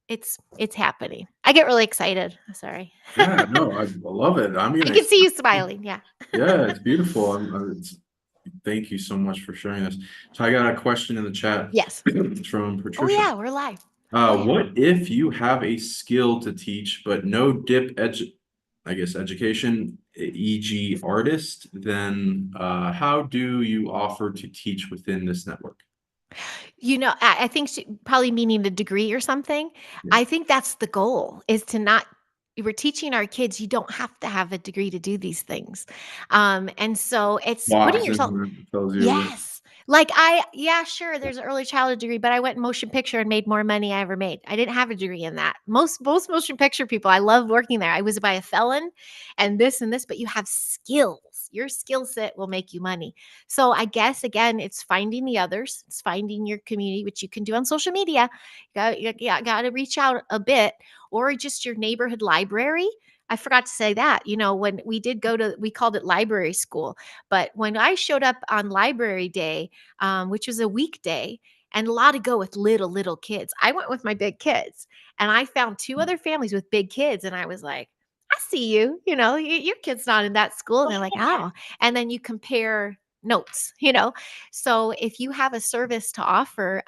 It's happening. I get really excited. Sorry. Yeah, no, I love it. I'm I gonna, can see you smiling. Yeah. yeah, it's beautiful. Thank you so much for sharing this. So I got a question in the chat Yes. from Oh Patricia. yeah, we're live. Go ahead. What if you have a skill to teach, but no education, e.g. artist, then how do you offer to teach within this network? I think probably meaning a degree or something. Yeah. I think that's the goal, is to not, we're teaching our kids, you don't have to have a degree to do these things. And so it's putting Box yourself. and tells you. Yes. Yeah, sure, there's an early childhood degree, but I went in motion picture and made more money I ever made. I didn't have a degree in that. Most motion picture people, I love working there. I was by a felon and this, but you have skills. Your skill set will make you money. So I guess again, it's finding the others, it's finding your community, which you can do on social media. Got to reach out a bit, or just your neighborhood library. I forgot to say that, when we did we called it library school. But when I showed up on library day, which was a weekday, and a lot to go with little kids, I went with my big kids, and I found two other families with big kids, and I was like, I see you, your kid's not in that school. And they're like, oh, and then you compare notes. So if you have a service to offer,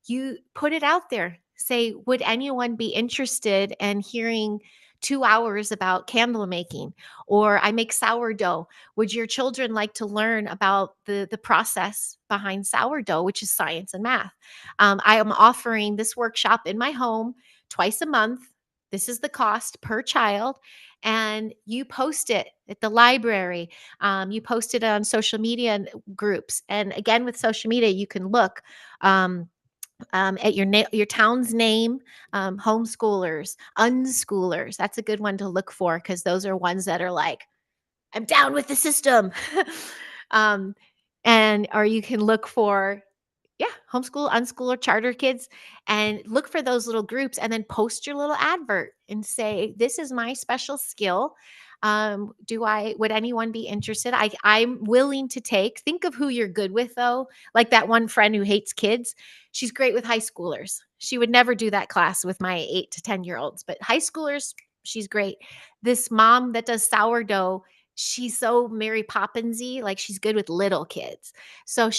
you put it out there. Say, would anyone be interested in hearing 2 hours about candle making? Or I make sourdough. Would your children like to learn about the process behind sourdough, which is science and math? I am offering this workshop in my home twice a month. This is the cost per child. And you post it at the library. You post it on social media groups. And again, with social media, you can look at your town's name, homeschoolers, unschoolers. That's a good one to look for, because those are ones that are like, I'm down with the system. um, or you can look for, yeah, homeschool, unschooler, charter kids, and look for those little groups, and then post your little advert and say, this is my special skill. Would anyone be interested? I'm willing to think of who you're good with, though. Like that one friend who hates kids. She's great with high schoolers. She would never do that class with my 8 to 10-year-olds, but high schoolers, she's great. This mom that does sourdough, she's so Mary Poppinsy, like she's good with little kids. So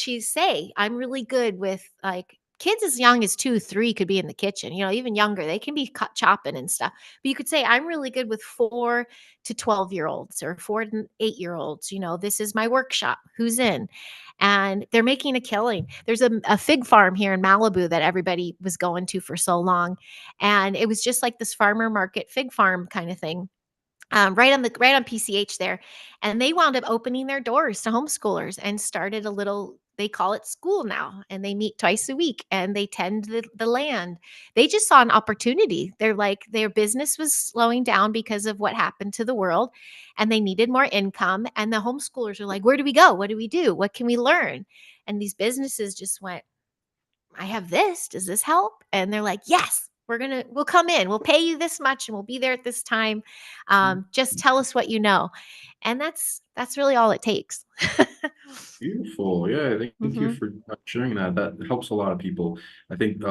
I'm really good with like kids as young as 2, 3 could be in the kitchen, even younger. They can be chopping and stuff. But you could say, I'm really good with 4 to 12-year-olds or 4 to 8-year-olds. This is my workshop. Who's in? And they're making a killing. There's a fig farm here in Malibu that everybody was going to for so long. And it was just like this farmer market fig farm kind of thing, right on PCH there. And they wound up opening their doors to homeschoolers and started a little they call it school now, and they meet twice a week and they tend the land. They just saw an opportunity. They're like, their business was slowing down because of what happened to the world, and they needed more income. And the homeschoolers are like, where do we go? What do we do? What can we learn? And these businesses just went, I have this. Does this help? And they're like, yes, we'll come in. We'll pay you this much and we'll be there at this time. Just tell us what you know. And that's really all it takes. Beautiful. Yeah, thank you Hmm. for sharing that. That helps a lot of people. I think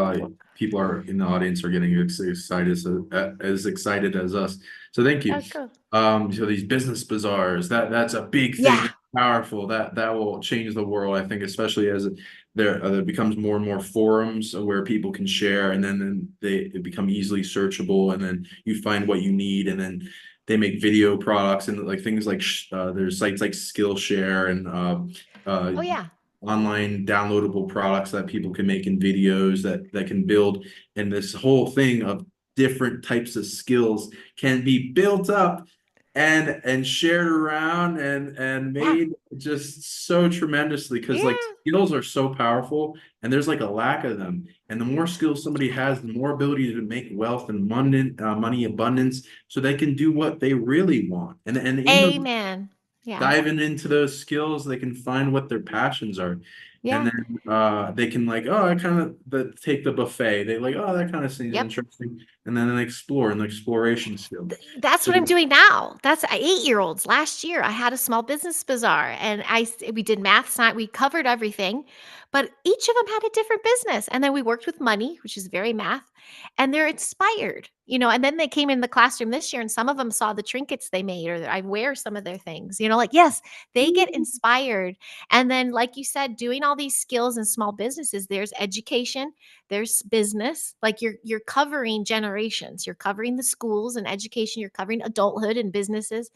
people are in the audience are getting as excited as us. So thank you. Oh, cool. So these business bazaars, that's a big thing, Yeah. that's powerful. That will change the world, I think, especially as there becomes more and more forums where people can share, and then they become easily searchable, and then you find what you need, and then they make video products and like things like there's sites like Skillshare and uh, Oh, yeah. online downloadable products that people can make in videos that can build, and this whole thing of different types of skills can be built up and shared around and Yeah. made just so tremendously, because like Yeah. skills are so powerful and there's like a lack of them, and the more skills somebody has, the more ability to make wealth and money abundance, so they can do what they really want, and in those Amen. Yeah. diving into those skills, they can find what their passions are. And Yeah. then they can like, oh, I kind of take the buffet. They like, oh, that kind of seems Yep. interesting. And then they explore in the exploration skill. That's So what I'm doing now. That's 8-year-olds. Last year, I had a small business bazaar, and we did math, science, we covered everything, but each of them had a different business. And then we worked with money, which is very math, and they're inspired, And then they came in the classroom this year, and some of them saw the trinkets they made, or I wear some of their things. Like, yes, they get inspired. And then, like you said, doing all these skills in small businesses, there's education, there's business, like you're covering generations, you're covering the schools and education, you're covering adulthood and businesses.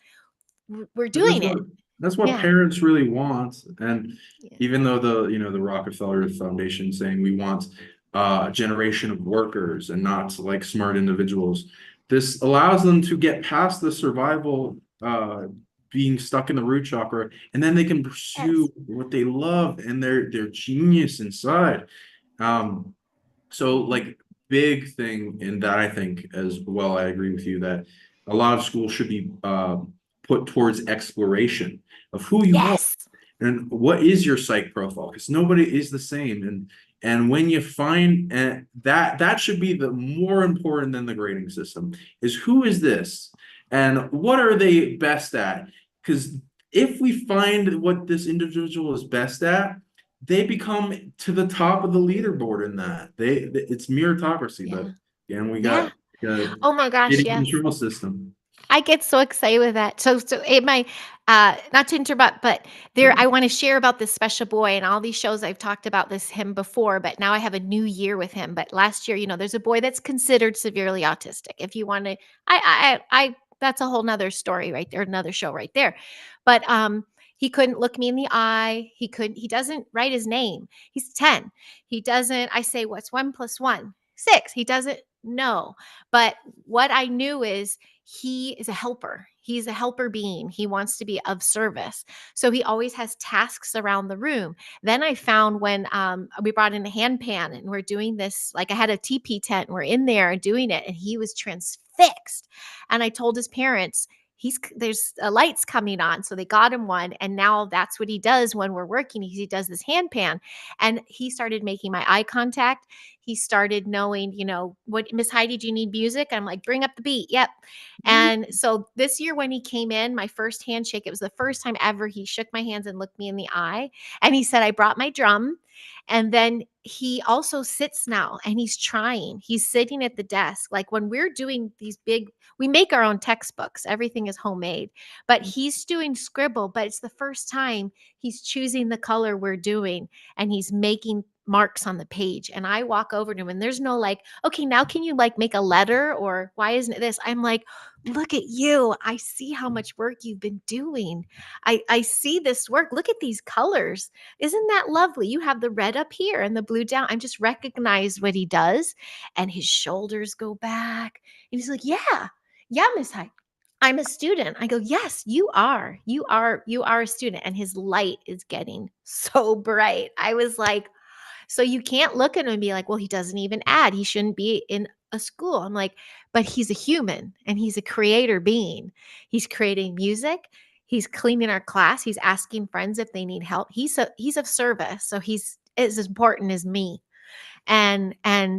We're That's doing what it. that's what Yeah. parents really want. And Yeah. even though the Rockefeller Foundation saying we want a generation of workers and not like smart individuals, this allows them to get past the survival being stuck in the root chakra, and then they can pursue Yes. what they love and their genius inside. Um, so Mhm. like big thing in that, I think as well, I agree with you that a lot of schools should be put towards exploration of who you are Yes. and what is your psych profile, because nobody is the same, and when you find that should be the more important than the grading system, is who is this and what are they best at, because if we find what this individual is best at, they become to the top of the leaderboard in that. It's meritocracy, but Yeah. again, we Yeah. got a Oh my gosh, state yes. control system. I get so excited with that. So it my not to interrupt, but I want to share about this special boy and all these shows. I've talked about him before, but now I have a new year with him. But last year, there's a boy that's considered severely autistic. If you want to, that's a whole nother story right there, another show right there. But he couldn't look me in the eye. He doesn't write his name. He's 10. He doesn't, I say, what's 1 plus 1? 6. He doesn't know. But what I knew is he is a helper. He's a helper being. He wants to be of service. So he always has tasks around the room. Then I found when we brought in a hand pan and we're doing this, like I had a TP tent and we're in there doing it, and he was transfixed. And I told his parents, there's lights coming on, so they got him one, and now that's what he does when we're working. He does this hand pan, and he started making my eye contact. He started knowing, what, Miss Heidi, do you need music? I'm like, bring up the beat. Yep. And so this year when he came in, my first handshake, it was the first time ever he shook my hands and looked me in the eye. And he said, I brought my drum. And then he also sits now and he's trying. He's sitting at the desk. Like when we're doing these we make our own textbooks, everything is homemade, but he's doing scribble. But it's the first time he's choosing the color we're doing and he's making marks on the page. And I walk over to him and there's no like, okay, now can you like make a letter, or why isn't it this? I'm like, look at you. I see how much work you've been doing. I see this work. Look at these colors. Isn't that lovely? You have the red up here and the blue down. I'm just recognize what he does. And his shoulders go back. And he's like, yeah, Miss Hyde. I'm a student. I go, yes, you are. You are a student. And his light is getting so bright. I was like, so you can't look at him and be like, well, he doesn't even add. He shouldn't be in a school. I'm like, but he's a human and he's a creator being. He's creating music. He's cleaning our class. He's asking friends if they need help. He's of service. So he's as important as me. And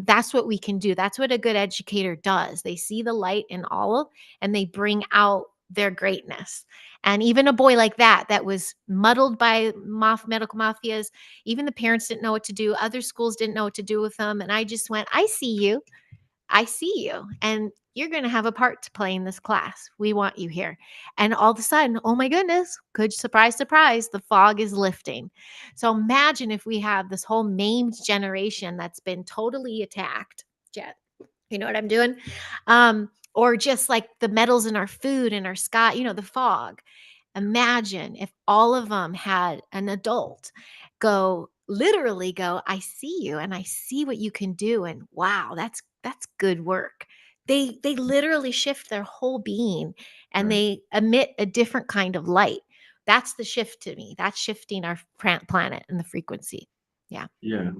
that's what we can do. That's what a good educator does. They see the light in all and they bring out their greatness. And even a boy like that was muddled by medical mafias, even the parents didn't know what to do, other schools didn't know what to do with them, and I just went, I see you. I see you, and you're going to have a part to play in this class. We want you here. And all of a sudden, oh my goodness, good surprise, surprise, the fog is lifting. So imagine if we have this whole maimed generation that's been totally attacked. Jet, you know what I'm doing? Or just like the metals in our food and our sky, the fog. Imagine if all of them had an adult literally go, I see you and I see what you can do. And wow, that's good work. They literally shift their whole being and Right. they emit a different kind of light. That's the shift to me. That's shifting our planet and the frequency. Yeah. Yeah.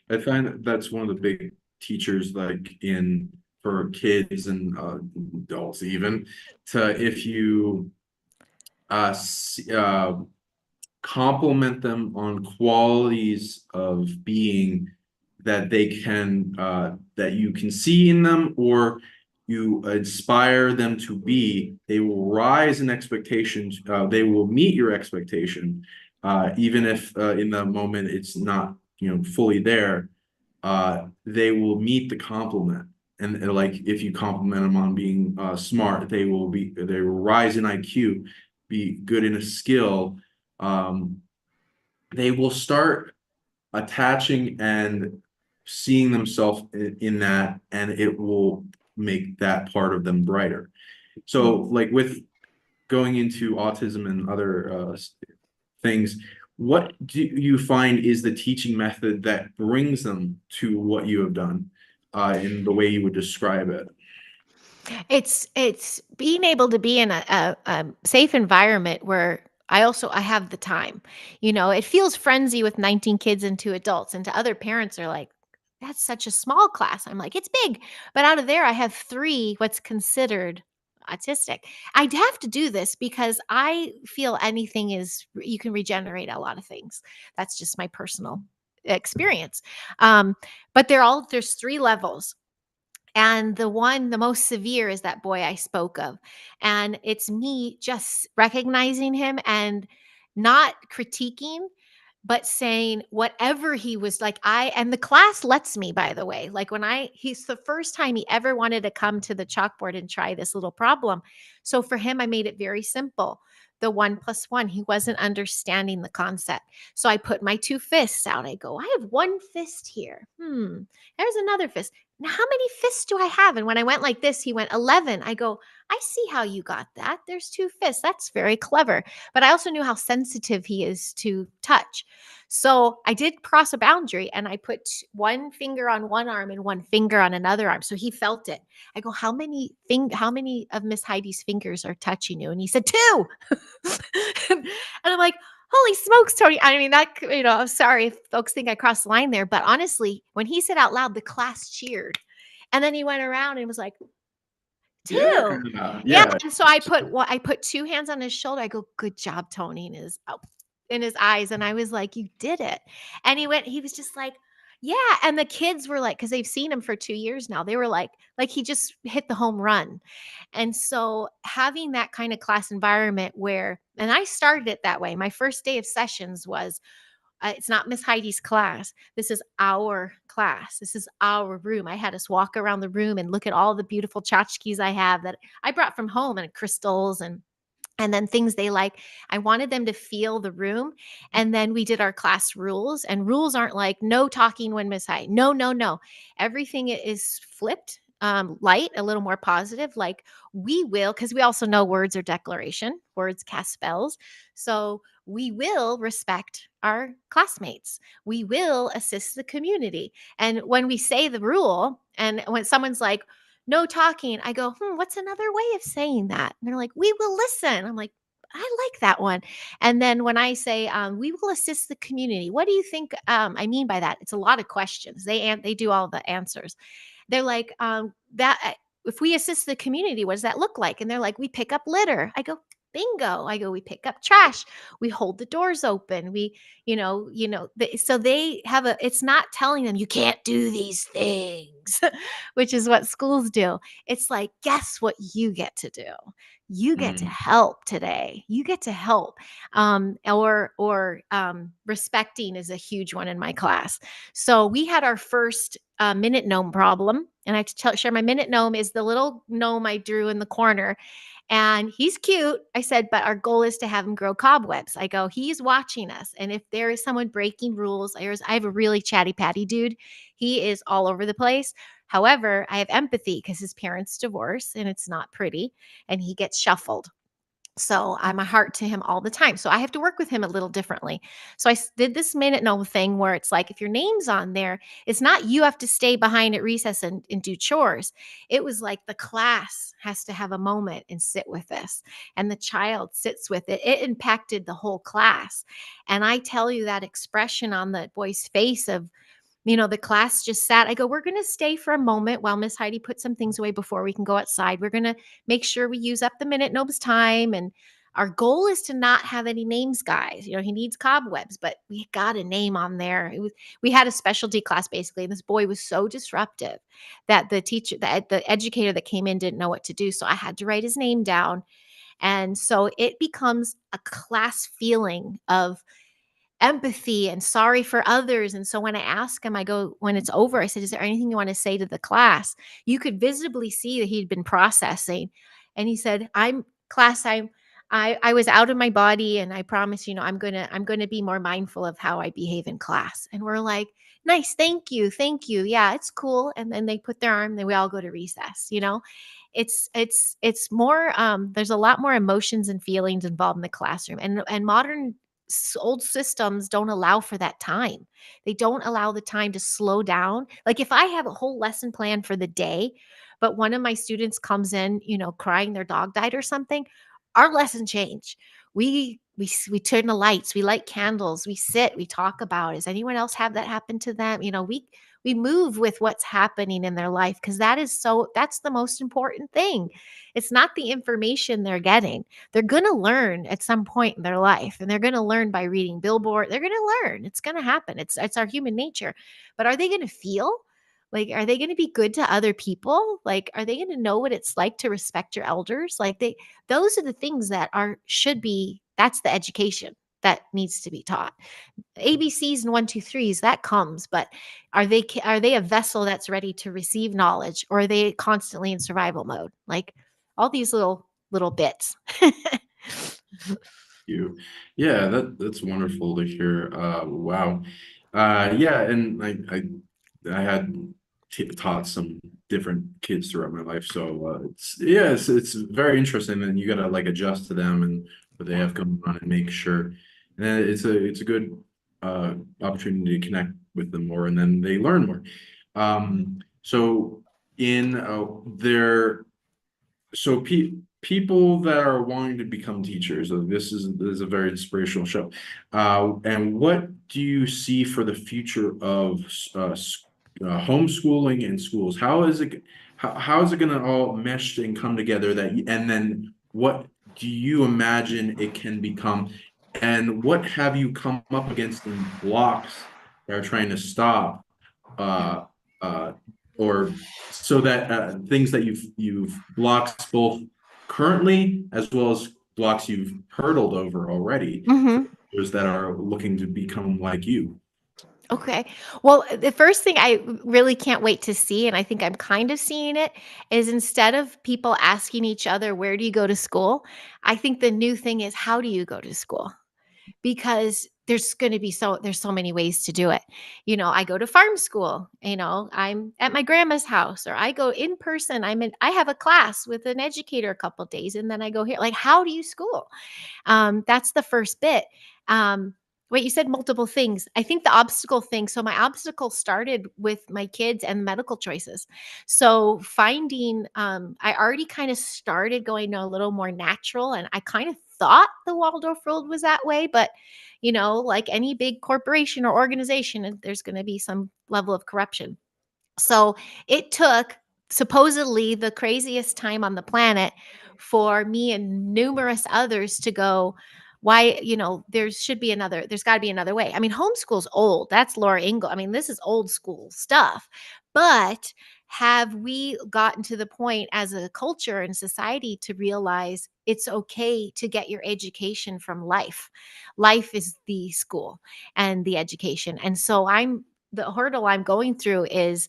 I find that's one of the big teachers, like in for kids and adults even, to if you uh, s- uh, compliment them on qualities of being that they can that you can see in them, or you inspire them to be, they will rise in expectations. They will meet your expectation, even if in the moment it's not, fully there. They will meet the compliment. And like if you compliment them on being smart, they will rise in IQ, be good in a skill. Um, they will start attaching and seeing themselves in that, and it will make that part of them brighter. So, Mm. like with going into autism and other things, what do you find is the teaching method that brings them to what you have done, in the way you would describe it? It's being able to be in a safe environment where I have the time. It feels frenzy with 19 kids and 2 adults, and to other parents are like, "That's such a small class." I'm like, "It's big." But out of there, I have 3 what's considered autistic. I'd have to do this because I feel anything is you can regenerate a lot of things. That's just my personal experience. Um, but there's 3 levels. And the most severe is that boy I spoke of. And it's me just recognizing him and not critiquing, but saying whatever he was like, and the class lets me, by the way, like he's the first time he ever wanted to come to the chalkboard and try this little problem. So for him, I made it very simple. The 1+1, he wasn't understanding the concept. So I put my 2 fists out. I go, I have 1 fist here. There's another fist. Now, how many fists do I have? And when I went like this, he went 11. I go, I see how you got that. There's 2 fists. That's very clever. But I also knew how sensitive he is to touch. So I did cross a boundary and I put 1 finger on one arm and 1 finger on another arm. So he felt it. I go, how many of Miss Heidi's fingers are touching you? And he said 2. And I'm like, holy smokes, Tony. I mean, I'm sorry if folks think I crossed the line there, but honestly, when he said out loud, the class cheered. And then he went around and was like, 2. Yeah, Yeah. yeah. And so I put 2 hands on his shoulder. I go, good job, Tony, in his eyes. And I was like, you did it. And he was just like, yeah. And the kids were like, because they've seen him for 2 years now, they were like he just hit the home run. And so having that kind of class environment and I started it that way. My first day of sessions was it's not Miss Heidi's class. This is our class. This is our room. I had us walk around the room and look at all the beautiful tchotchkes I have that I brought from home and crystals and then things they like. I wanted them to feel the room. And then we did our class rules. And rules aren't like no talking when Miss Heidi. No, no, no. Everything is flipped, light, a little more positive. Like we will, because we also know words are declaration, words cast spells. So we will respect our classmates. We will assist the community. And when we say the rule, and when someone's like, no talking. I go, what's another way of saying that? And they're like, we will listen. I'm like, I like that one. And then when I say, we will assist the community, what do you think I mean by that? It's a lot of questions. They do all the answers. They're like, if we assist the community, what does that look like? And they're like, we pick up litter. I go, bingo. I go, we pick up trash. We hold the doors open. So they have it's not telling them you can't do these things, which is what schools do. It's like, guess what you get to do? You get to Mm, help today. You get to help. Or respecting is a huge one in my class. So we had our first minute gnome problem. And I have to share my minute gnome is the little gnome I drew in the corner. And he's cute. I said, but our goal is to have him grow cobwebs. I go, he's watching us. And if there is someone breaking rules, I have a really chatty patty dude. He is all over the place. However, I have empathy because his parents divorce and it's not pretty and he gets shuffled. So I'm a heart to him all the time. So I have to work with him a little differently. So I did this minute no thing where it's like, if your name's on there, it's not you have to stay behind at recess and do chores. It was like the class has to have a moment and sit with this. And the child sits with it. It impacted the whole class. And I tell you that expression on the boy's face of, the class just sat. I go, we're going to stay for a moment while Miss Heidi puts some things away before we can go outside. We're going to make sure we use up the minute Nob's time. And our goal is to not have any names, guys. He needs cobwebs, but we got a name on there. We had a specialty class basically. And this boy was so disruptive that the teacher, the educator that came in didn't know what to do. So I had to write his name down. And so it becomes a class feeling of empathy and sorry for others. And so when I ask him, I go, when it's over, I said, is there anything you want to say to the class? You could visibly see that he'd been processing. And he said, I was out of my body and I promise, I'm gonna be more mindful of how I behave in class. And we're like, nice, thank you. Thank you. Yeah, it's cool. And then they put their arm, then we all go to recess. It's more there's a lot more emotions and feelings involved in the classroom. And modern old systems don't allow for that time. They don't allow the time to slow down. Like if I have a whole lesson plan for the day, but one of my students comes in, crying their dog died or something, our lesson change. We turn the lights, we light candles, we sit, we talk about, does anyone else have that happen to them? We move with what's happening in their life because that's the most important thing. It's not the information they're getting. They're going to learn at some point in their life, and they're going to learn by reading billboard. They're going to learn. It's going to happen. It's our human nature. But are they going to feel? Like, are they going to be good to other people? Like, are they going to know what it's like to respect your elders? Those are the things that that's the education that needs to be taught. ABCs and 1, 2, 3s, that comes, but are they a vessel that's ready to receive knowledge, or are they constantly in survival mode? Like all these little bits. you. Yeah, that's wonderful to hear. Wow. Yeah, and I had taught some different kids throughout my life, so it's very interesting, and you gotta like adjust to them and what they have going on and make sure. And it's a good opportunity to connect with them more, and then they learn more. So in their so people that are wanting to become teachers, this is a very inspirational show. And what do you see for the future of homeschooling in schools? How is it going to all mesh and come together and then what do you imagine it can become? And what have you come up against in blocks that are trying to stop uh, uh, or so that things that you've blocked both currently as well as blocks you've hurdled over already for Mhm. those that are looking to become like you. Okay. Well, the first thing I really can't wait to see, and I think I'm kind of seeing it, is instead of people asking each other, where do you go to school? I think the new thing is, how do you go to school? Because there's so many ways to do it. I go to farm school, I'm at my grandma's house, or I go in person. I have a class with an educator a couple days, and then I go here. Like, how do you school? That's the first bit. Wait, you said multiple things. I think the obstacle thing. So my obstacle started with my kids and medical choices. So finding, I already kind of started going to a little more natural, and I kind of thought the Waldorf world was that way, but like any big corporation or organization, there's going to be some level of corruption. So it took supposedly the craziest time on the planet for me and numerous others to go, why, there's got to be another way. I mean, homeschool's old. That's Laura Ingalls. I mean, this is old school stuff. But have we gotten to the point as a culture and society to realize it's okay to get your education from life? Life is the school and the education. And so the hurdle I'm going through is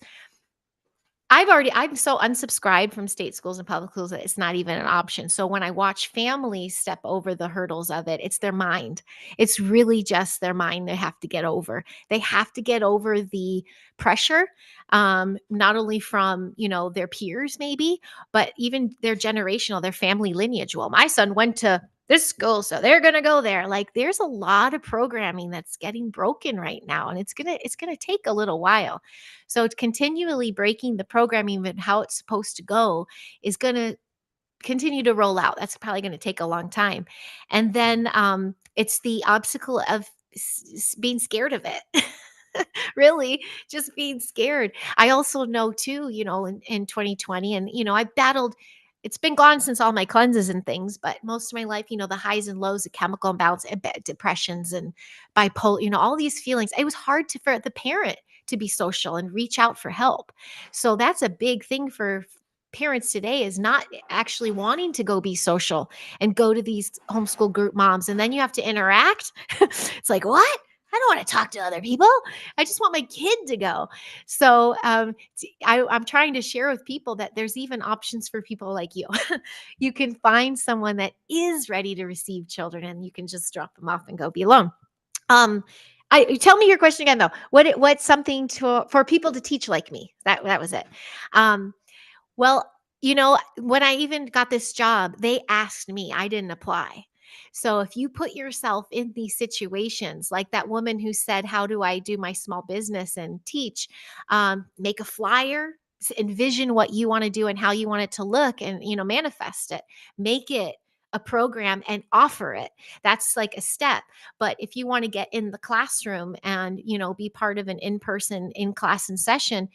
I'm so unsubscribed from state schools and public schools that it's not even an option. So when I watch families step over the hurdles of it, it's their mind. It's really just their mind they have to get over. They have to get over the pressure, not only from, their peers maybe, but even their generational, their family lineage. Well, my son went to this school, so they're going to go there. Like there's a lot of programming that's getting broken right now, and it's going to take a little while. So it's continually breaking the programming and how it's supposed to go is going to continue to roll out. That's probably going to take a long time. And then it's the obstacle of being scared of it. Really, just being scared. I also know too, in 2020, and I've battled. It's been gone since all my cleanses and things, but most of my life, the highs and lows, the chemical imbalance, depressions, and bipolar, all these feelings. It was hard for the parent to be social and reach out for help. So that's a big thing for parents today, is not actually wanting to go be social and go to these homeschool group moms. And then you have to interact. It's like, what? I don't want to talk to other people. I just want my kid to go. So I'm trying to share with people that there's even options for people like you. You can find someone that is ready to receive children, and you can just drop them off and go be alone. Um, I tell me your question again though. What's something for people to teach like me? That was it. Um, well, when I even got this job, they asked me, I didn't apply. So if you put yourself in these situations, like that woman who said, how do I do my small business and teach? Make a flyer, envision what you want to do and how you want it to look, and, manifest it, make it a program and offer it. That's like a step. But if you want to get in the classroom and, be part of an in-person in-class and session,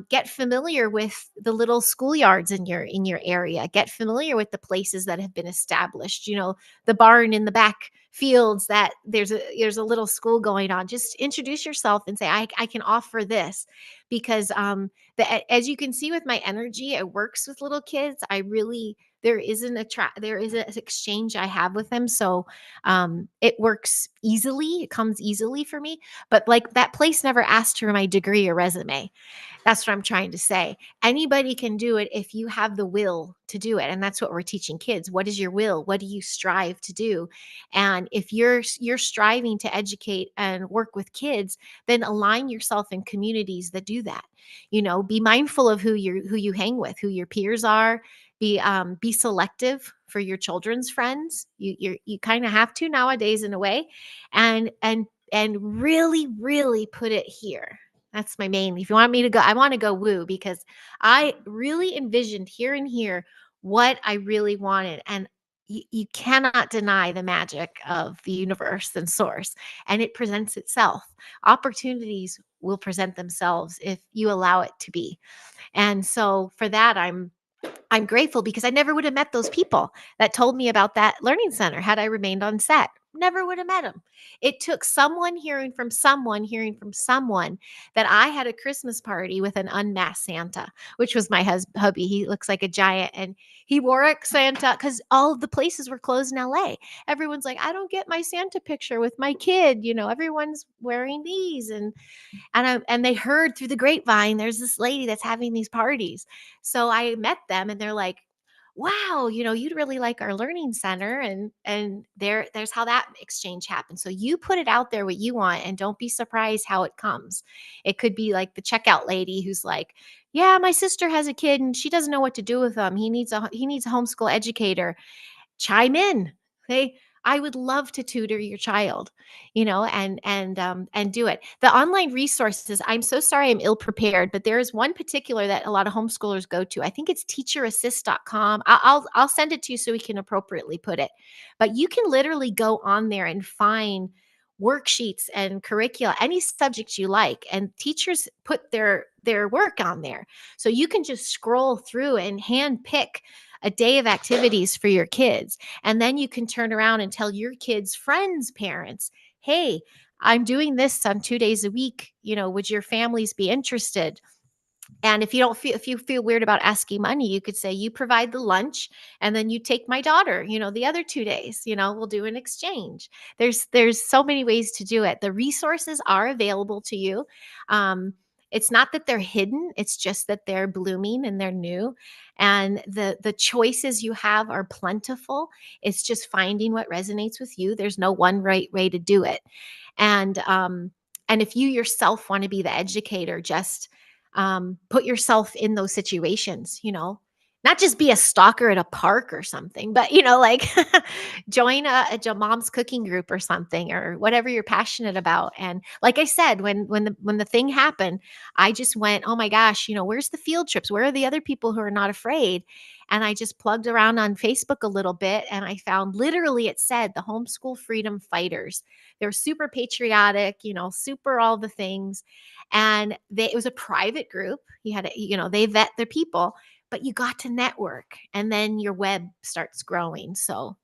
get familiar with the little schoolyards in your area. Get familiar with the places that have been established. The barn in the back fields that there's a little school going on. Just introduce yourself and say, I can offer this, because as you can see with my energy, it works with little kids. There is an exchange I have with them, so it works easily. It comes easily for me. But like that place never asked for my degree or resume. That's what I'm trying to say. Anybody can do it if you have the will to do it. And that's what we're teaching kids. What is your will? What do you strive to do? And if you're striving to educate and work with kids, then align yourself in communities that do that. Be mindful of who you hang with, who your peers are. Be selective for your children's friends. You kind of have to nowadays in a way, and really, really put it here. That's my main. If you want me to go, I want to go woo, because I really envisioned here and here what I really wanted. And you cannot deny the magic of the universe and source, and it presents itself. Opportunities will present themselves if you allow it to be. And so for that, I'm grateful, because I never would have met those people that told me about that learning center had I remained on set. Never would have met them. It took someone hearing from someone that I had a Christmas party with an unmasked Santa, which was my hubby. He looks like a giant, and he wore a Santa because all of the places were closed in LA. Everyone's like, I don't get my Santa picture with my kid. Everyone's wearing these, and they heard through the grapevine there's this lady that's having these parties. So I met them, and they're like, wow, you'd really like our learning center. And there's how that exchange happens. So you put it out there what you want, and don't be surprised how it comes. It could be like the checkout lady who's like, yeah, my sister has a kid and she doesn't know what to do with him. He needs a homeschool educator. Chime in. Hey, I would love to tutor your child, and do it. The online resources, I'm so sorry I'm ill prepared, but there is one particular that a lot of homeschoolers go to. I think it's teacherassist.com. I'll send it to you so we can appropriately put it. But you can literally go on there and find worksheets and curricula, any subject you like, and teachers put their work on there. So you can just scroll through and hand pick a day of activities for your kids. And then you can turn around and tell your kids' friends' parents, hey, I'm doing this on 2 days a week. Would your families be interested? And if you feel weird about asking money, you could say you provide the lunch and then you take my daughter, the other 2 days, we'll do an exchange. There's so many ways to do it. The resources are available to you. It's not that they're hidden, it's just that they're blooming and they're new. And the choices you have are plentiful. It's just finding what resonates with you. There's no one right way to do it. And if you yourself want to be the educator, just put yourself in those situations, not just be a stalker at a park or something, but like join a mom's cooking group or something, or whatever you're passionate about. And like I said, when the thing happened, I just went, oh my gosh, where's the field trips? Where are the other people who are not afraid? And I just plugged around on Facebook a little bit, and I found, literally, it said the homeschool freedom fighters. They're super patriotic, super all the things. And it was a private group. You had to, they vet their people, but you got to network, and then your web starts growing. So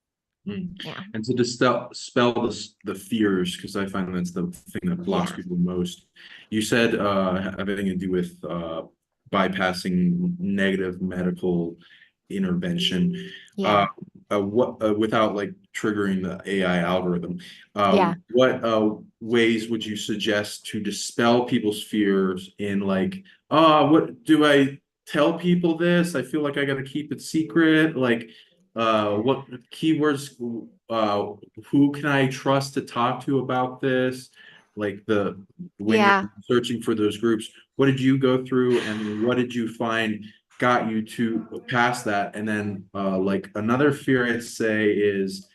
yeah. And to dispel the fears, because I find that's the thing that blocks people most. You said having to do with bypassing negative medical intervention. Yeah. Without like triggering the AI algorithm. Yeah. What ways would you suggest to dispel people's fears in like, what do I tell people this? I feel like I got to keep it secret. Like, what keywords, who can I trust to talk to about this? Like when Yeah. you're searching for those groups, what did you go through and what did you find got you to pass that? And then like another fear I'd say is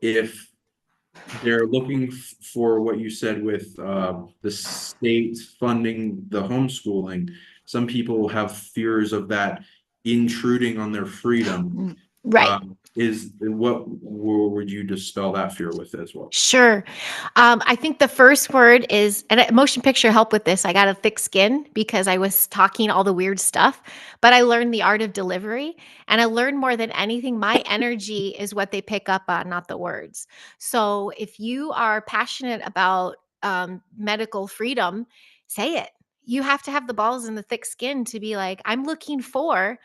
if they're looking for what you said with the state funding the homeschooling, some people have fears of that intruding on their freedom. Right. What would you dispel that fear with as well? Sure. I think the first word is, and a motion picture helped with this. I got a thick skin because I was talking all the weird stuff, but I learned the art of delivery. And I learned, more than anything, my energy is what they pick up on, not the words. So if you are passionate about medical freedom, say it. You have to have the balls and the thick skin to be like, I'm looking for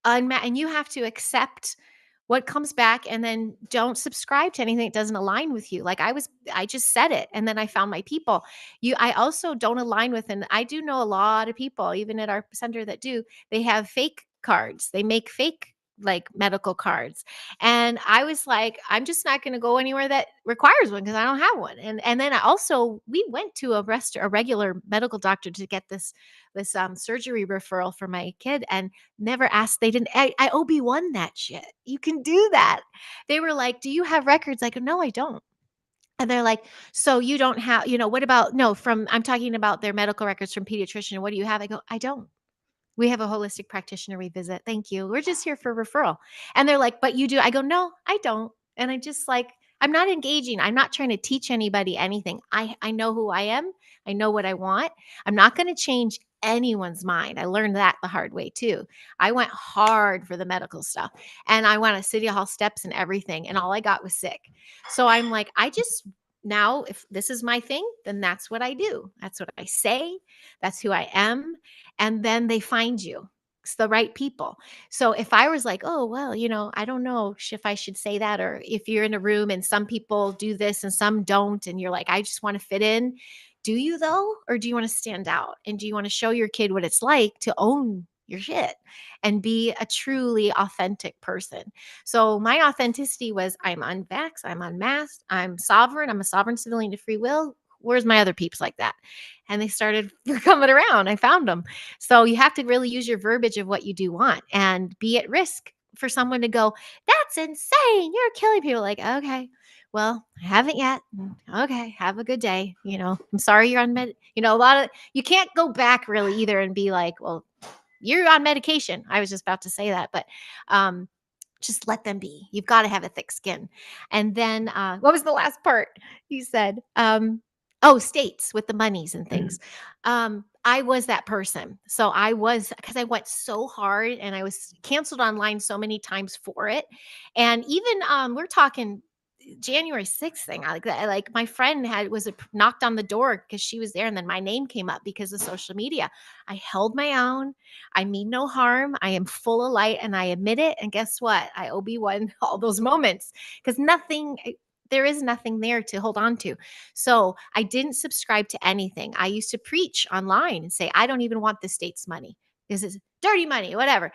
and you have to accept what comes back, and then don't subscribe to anything that doesn't align with you. Like I just said it, and then I found my people. I also don't align with, and I do know a lot of people, even at our center, that do. They have fake cards. They make fake, like, medical cards. And I was like, I'm just not going to go anywhere that requires one because I don't have one. And then we went to a regular medical doctor to get this surgery referral for my kid, and never asked. They didn't. I OB1 that shit. You can do that. They were like, "Do you have records?" I go, "No, I don't." And they're like, "So you don't have, what about, no, I'm talking about their medical records from pediatrician. What do you have?" I go, "I don't. We have a holistic practitioner we visit. Thank you. We're just here for referral." And they're like, "But you do." I go, "No, I don't." And I just, like, I'm not engaging. I'm not trying to teach anybody anything. I know who I am. I know what I want. I'm not going to change anyone's mind. I learned that the hard way too. I went hard for the medical stuff, and I went to City Hall steps and everything, and all I got was sick. So I'm like, now, if this is my thing, then that's what I do. That's what I say. That's who I am. And then they find you. It's the right people. So if I was like, oh, well, I don't know if I should say that, or if you're in a room and some people do this and some don't, and you're like, I just want to fit in. Do you, though? Or do you want to stand out? And do you want to show your kid what it's like to own your shit and be a truly authentic person? So my authenticity was, I'm unvaxxed, I'm unmasked, I'm sovereign, I'm a sovereign civilian to free will. Where's my other peeps like that? And they started coming around. I found them. So you have to really use your verbiage of what you do want, and be at risk for someone to go, "That's insane. You're killing people." Like, okay, Well, I haven't yet. Okay, have a good day. I'm sorry you're on a lot of you can't go back really either and be like, well, you're on medication. I was just about to say that, but um just let them be. You've got to have a thick skin. And then what was the last part you said? Oh, states with the monies and things. I was that person. So I was, because I went so hard and I was canceled online so many times for it. And even we're talking January 6th thing. I like that. Like my friend knocked on the door because she was there, and then my name came up because of social media. I held my own. I mean no harm. I am full of light, and I admit it. And guess what? I Obi-Wan all those moments because there is nothing there to hold on to. So I didn't subscribe to anything. I used to preach online and say, I don't even want the state's money. This is dirty money, whatever.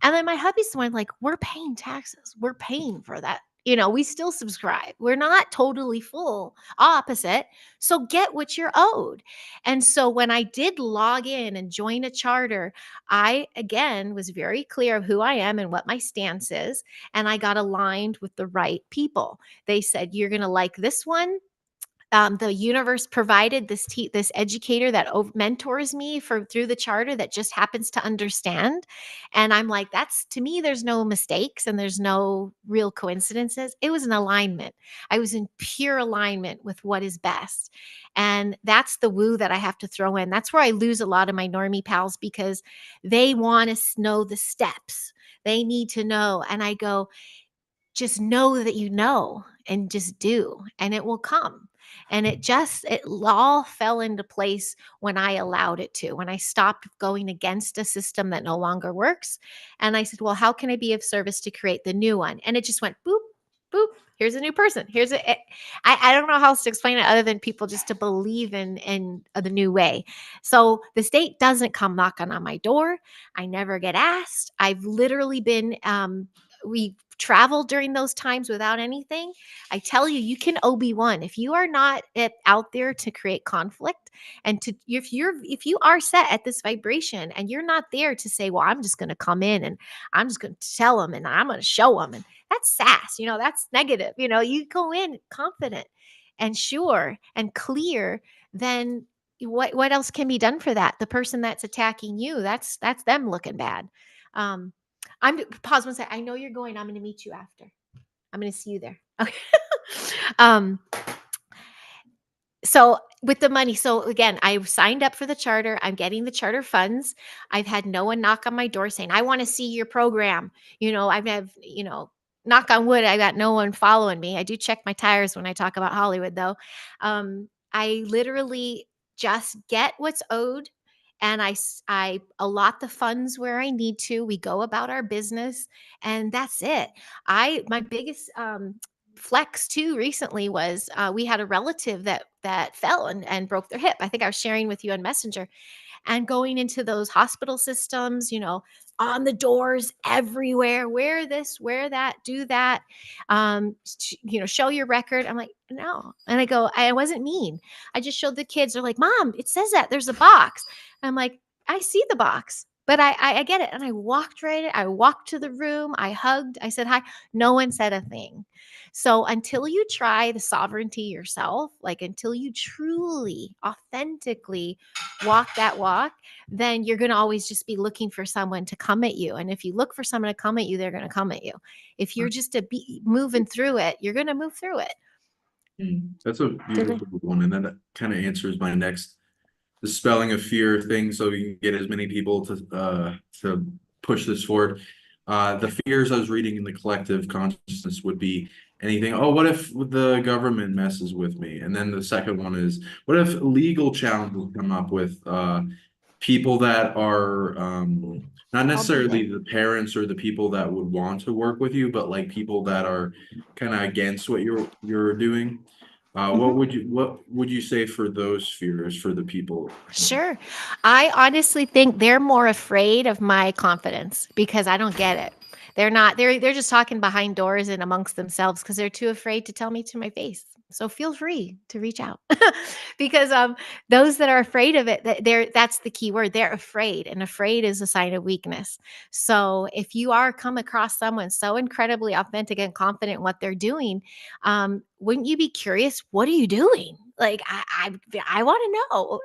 And then my hubby's the one like, we're paying taxes. We're paying for that. We still subscribe. We're not totally full opposite. So get what you're owed. And so when I did log in and join a charter, I again was very clear of who I am and what my stance is. And I got aligned with the right people. They said, you're going to like this one. The universe provided this educator that mentors me through the charter that just happens to understand. And I'm like, that's, to me, there's no mistakes and there's no real coincidences. It was an alignment. I was in pure alignment with what is best. And that's the woo that I have to throw in. That's where I lose a lot of my normie pals because they want to know the steps. They need to know. And I go, just know that you know and just do, and it will come. And it all fell into place when I allowed it to, when I stopped going against a system that no longer works. And I said, well, how can I be of service to create the new one? And it just went boop, boop. Here's a new person. I don't know how else to explain it other than people just to believe in the new way. So the state doesn't come knocking on my door. I never get asked. I've literally been, we traveled during those times without anything. I tell you, you can Obi-Wan if you are not out there to create conflict and if you are set at this vibration and you're not there to say, well, I'm just going to come in and I'm just going to tell them and I'm going to show them, and that's sass, that's negative. You go in confident and sure and clear, then what else can be done for that? The person that's attacking you, that's them looking bad. um I'm pause one second. I know you're going. I'm going to meet you after. I'm going to see you there. Okay. um, so with the money, so again, I signed up for the charter. I'm getting the charter funds. I've had no one knock on my door saying, I want to see your program. I've had, knock on wood, I got no one following me. I do check my tires when I talk about Hollywood though. I literally just get what's owed, and I allot the funds where I need to. We go about our business, and that's it. My biggest flex too recently was we had a relative that fell and broke their hip. I think I was sharing with you on Messenger, and going into those hospital systems, on the doors everywhere, wear this, wear that, do that, show your record. I'm like, no. And I wasn't mean. I just showed the kids. They're like, Mom, it says that there's a box. And I'm like, I see the box, but I get it. And I walked to the room. I hugged. I said hi. No one said a thing. So until you try the sovereignty yourself, like until you truly, authentically walk that walk, then you're going to always just be looking for someone to come at you. And if you look for someone to come at you, they're going to come at you. If you're just moving through it, you're going to move through it. That's a beautiful one. And that kind of answers my next dispelling of fear thing, so we can get as many people to push this forward. The fears I was reading in the collective consciousness would be anything. Oh, what if the government messes with me? And then the second one is, what if legal challenges come up with people that are not necessarily the parents or the people that would want to work with you, but like people that are kind of against what you're doing. What would you say for those fears for the people? Sure. I honestly think they're more afraid of my confidence because I don't get it. They're not, they're just talking behind doors and amongst themselves because they're too afraid to tell me to my face. So feel free to reach out because those that are afraid of it, that's the key word. They're afraid, and afraid is a sign of weakness. So if you are come across someone so incredibly authentic and confident in what they're doing, wouldn't you be curious? What are you doing? Like I want to know.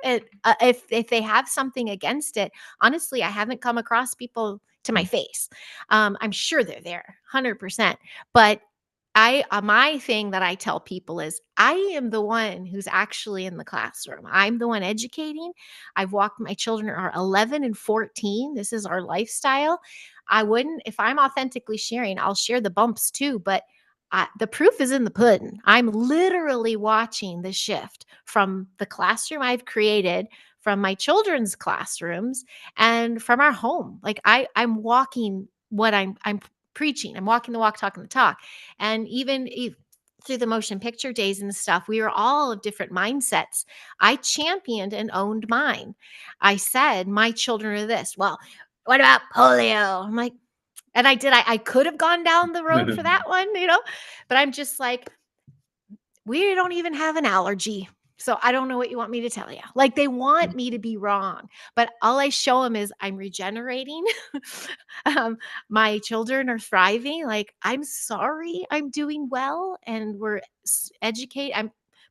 If they have something against it. Honestly, I haven't come across people to my face. I'm sure they're there, 100%. But my thing that I tell people is I am the one who's actually in the classroom. I'm the one educating. I've walked my children are 11 and 14. This is our lifestyle. I wouldn't if I'm authentically sharing, I'll share the bumps too, but the proof is in the pudding. I'm literally watching the shift from the classroom I've created, from my children's classrooms, and from our home. Like I'm walking what I'm preaching. I'm walking the walk, talking the talk. And even through the motion picture days and stuff, we were all of different mindsets. I championed and owned mine. I said, my children are this. Well, what about polio? I'm like, and I did. I could have gone down the road for that one, but I'm just like, we don't even have an allergy. So I don't know what you want me to tell you. Like they want me to be wrong, but all I show them is I'm regenerating. um, my children are thriving. Like I'm sorry, I'm doing well, and we're educate.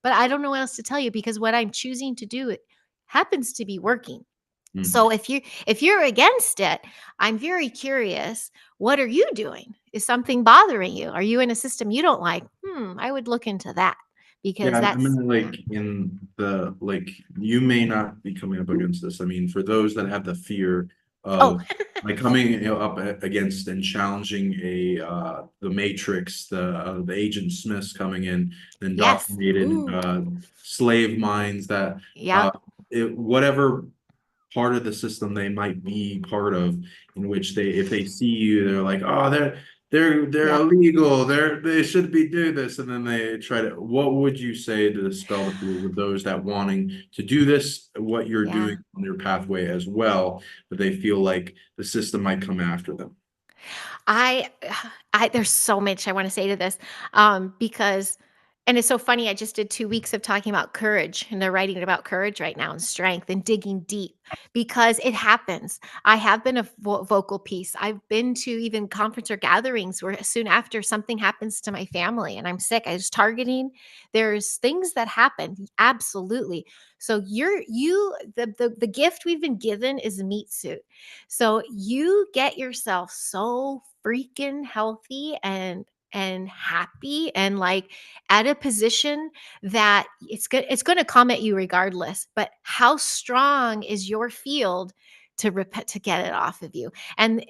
But I don't know what else to tell you because what I'm choosing to do it happens to be working. So if you're against it, I'm very curious. What are you doing? Is something bothering you? Are you in a system you don't like? I would look into that because Yeah, I that's mean, like you may not be coming up against this. I mean, for those that have the fear oh of like coming up against and challenging the Matrix, the Agent Smiths coming in, yes. indoctrinated Ooh. slave minds that uh, Yep. whatever part of the system they might be part of, in which if they see you, they're like, oh, they're Yep. illegal, they should be doing this, and then they try to. What would you say to dispel the fear with those that wanting to do this, what you're Yeah. doing on your pathway as well, but they feel like the system might come after them? I I there's so much I want to say to this, because and it's so funny, I just did 2 weeks of talking about courage, and they're writing about courage right now and strength and digging deep because it happens. I have been a vocal piece. I've been to even conference or gatherings where soon after something happens to my family and I'm sick, I was targeting. There's things that happen, absolutely. So the gift we've been given is a meat suit. So you get yourself so freaking healthy and happy and like at a position that it's going to come at you regardless, but how strong is your field to get it off of you? And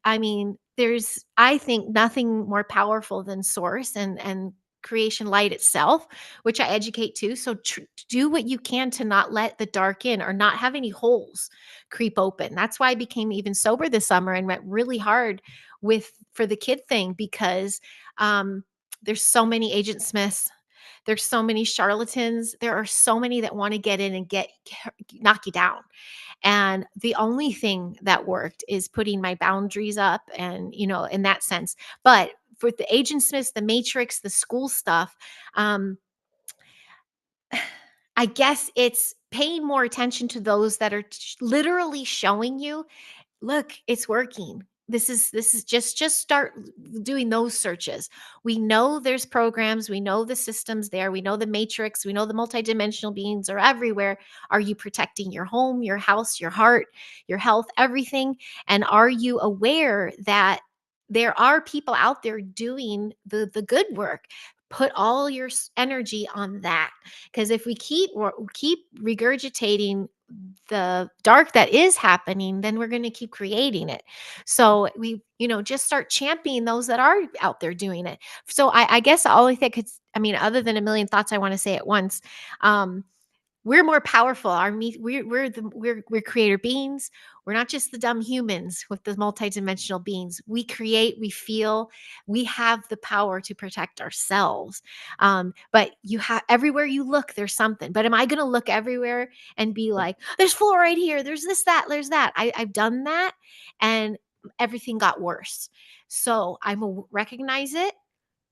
I mean, there's I think nothing more powerful than source and creation light itself, which I educate too. So do what you can to not let the dark in or not have any holes creep open. That's why I became even sober this summer and went really hard with for the kid thing because um there's so many agent smiths, there's so many charlatans, there are so many that want to get in and knock you down. And the only thing that worked is putting my boundaries up and in that sense. But for the agent smiths, the matrix, the school stuff, um I guess it's paying more attention to those that are literally showing you, look, it's working. This is just start doing those searches. We know there's programs, we know the systems there, we know the matrix, we know the multidimensional beings are everywhere. Are you protecting your home, your house, your heart, your health, everything? And are you aware that there are people out there doing the good work? Put all your energy on that, because if we keep regurgitating the dark that is happening, then we're going to keep creating it. So we, just start championing those that are out there doing it. So I guess the only thing I mean, other than a million thoughts I want to say at once, um, we're more powerful. We're creator beings. We're not just the dumb humans with the multidimensional beings. We create, we feel, we have the power to protect ourselves. But you have everywhere you look, there's something. But am I going to look everywhere and be like, there's fluoride here, there's this, that, there's that? I've done that, and everything got worse. So recognize it,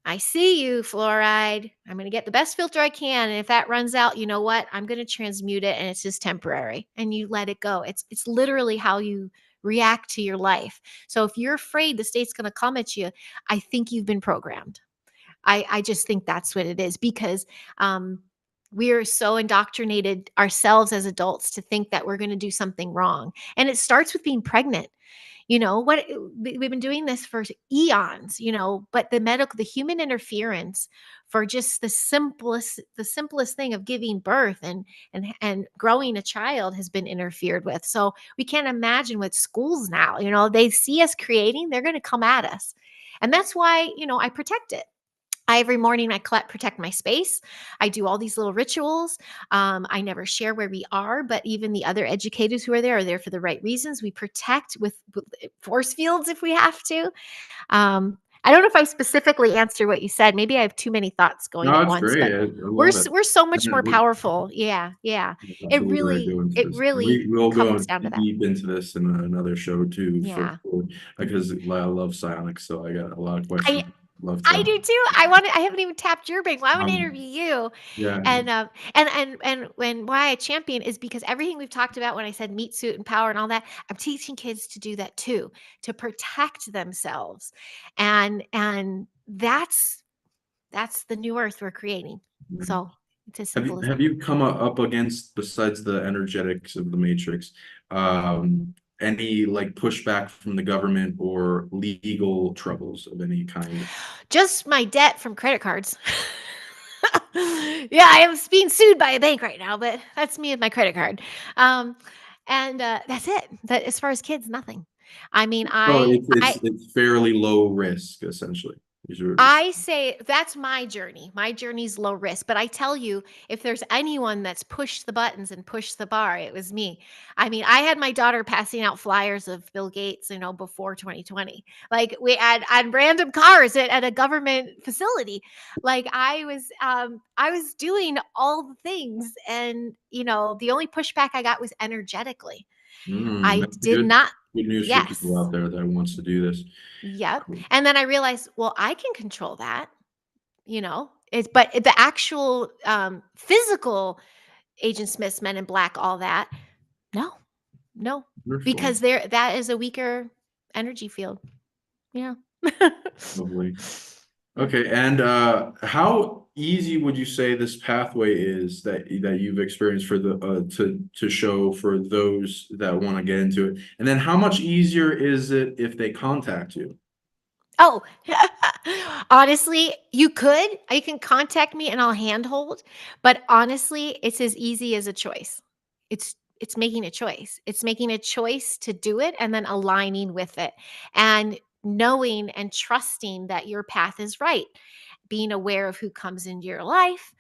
I see you, fluoride. I'm going to get the best filter I can. And if that runs out, you know what? I'm going to transmute it and it's just temporary. And you let it go. It's literally how you react to your life. So if you're afraid the state's going to come at you, I think you've been programmed. I just think that's what it is, because we are so indoctrinated ourselves as adults to think that we're going to do something wrong. And it starts with being pregnant. We've been doing this for eons, but the human interference for just the simplest thing of giving birth and growing a child has been interfered with. So we can't imagine with schools now. They see us creating, they're going to come at us. And that's why, I protect it. Every morning I protect my space. I do all these little rituals. I never share where we are, but even the other educators who are there for the right reasons. We protect with force fields if we have to. I don't know if I specifically answer what you said. Maybe I have too many thoughts going No, at it's once, great. but I we're love it. we're so much more And powerful. Yeah, yeah. I It believe we're really doing it this. really We'll go comes down to that. deep into this in another show too, for Yeah. sure, because I love Psionic, so I got a lot of I questions. Love I to. do too. I haven't even tapped your brain. Well, I want to interview you. Yeah. And when why I champion is because everything we've talked about when I said meat suit and power and all that, I'm teaching kids to do that too, to protect themselves. And that's the new earth we're creating. So it's as Have simple as have that. you come up against, besides the energetics of the Matrix, any like pushback from the government or legal troubles of any kind? Just my debt from credit cards. Yeah, I am being sued by a bank right now, but that's me with my credit card. Um, and that's it. That as far as kids, nothing. I mean, Oh, I it's I it's it's fairly low risk, essentially. These are I say that's my journey. My journey's low risk. But I tell you, if there's anyone that's pushed the buttons and pushed the bar, it was me. I mean, I had my daughter passing out flyers of Bill Gates, before 2020. Like we had on random cars at a government facility. Like I was doing all the things. And the only pushback I got was energetically. I that's a did good not. good news for people Yes. out there that wants to do this. Yep. Cool. And then I realized, well, I can control that. But the actual physical Agent Smiths, Men in Black, all that, no, no, Wonderful. because that is a weaker energy field. Yeah. Lovely. Yeah. Okay, and how easy would you say this pathway is that you've experienced for the to show for those that want to get into it? And then how much easier is it if they contact you? Oh, honestly, you can contact me and I'll handhold, but honestly, it's as easy as a choice. It's making a choice. It's making a choice to do it and then aligning with it and knowing and trusting that your path is right. Being aware of who comes into your life,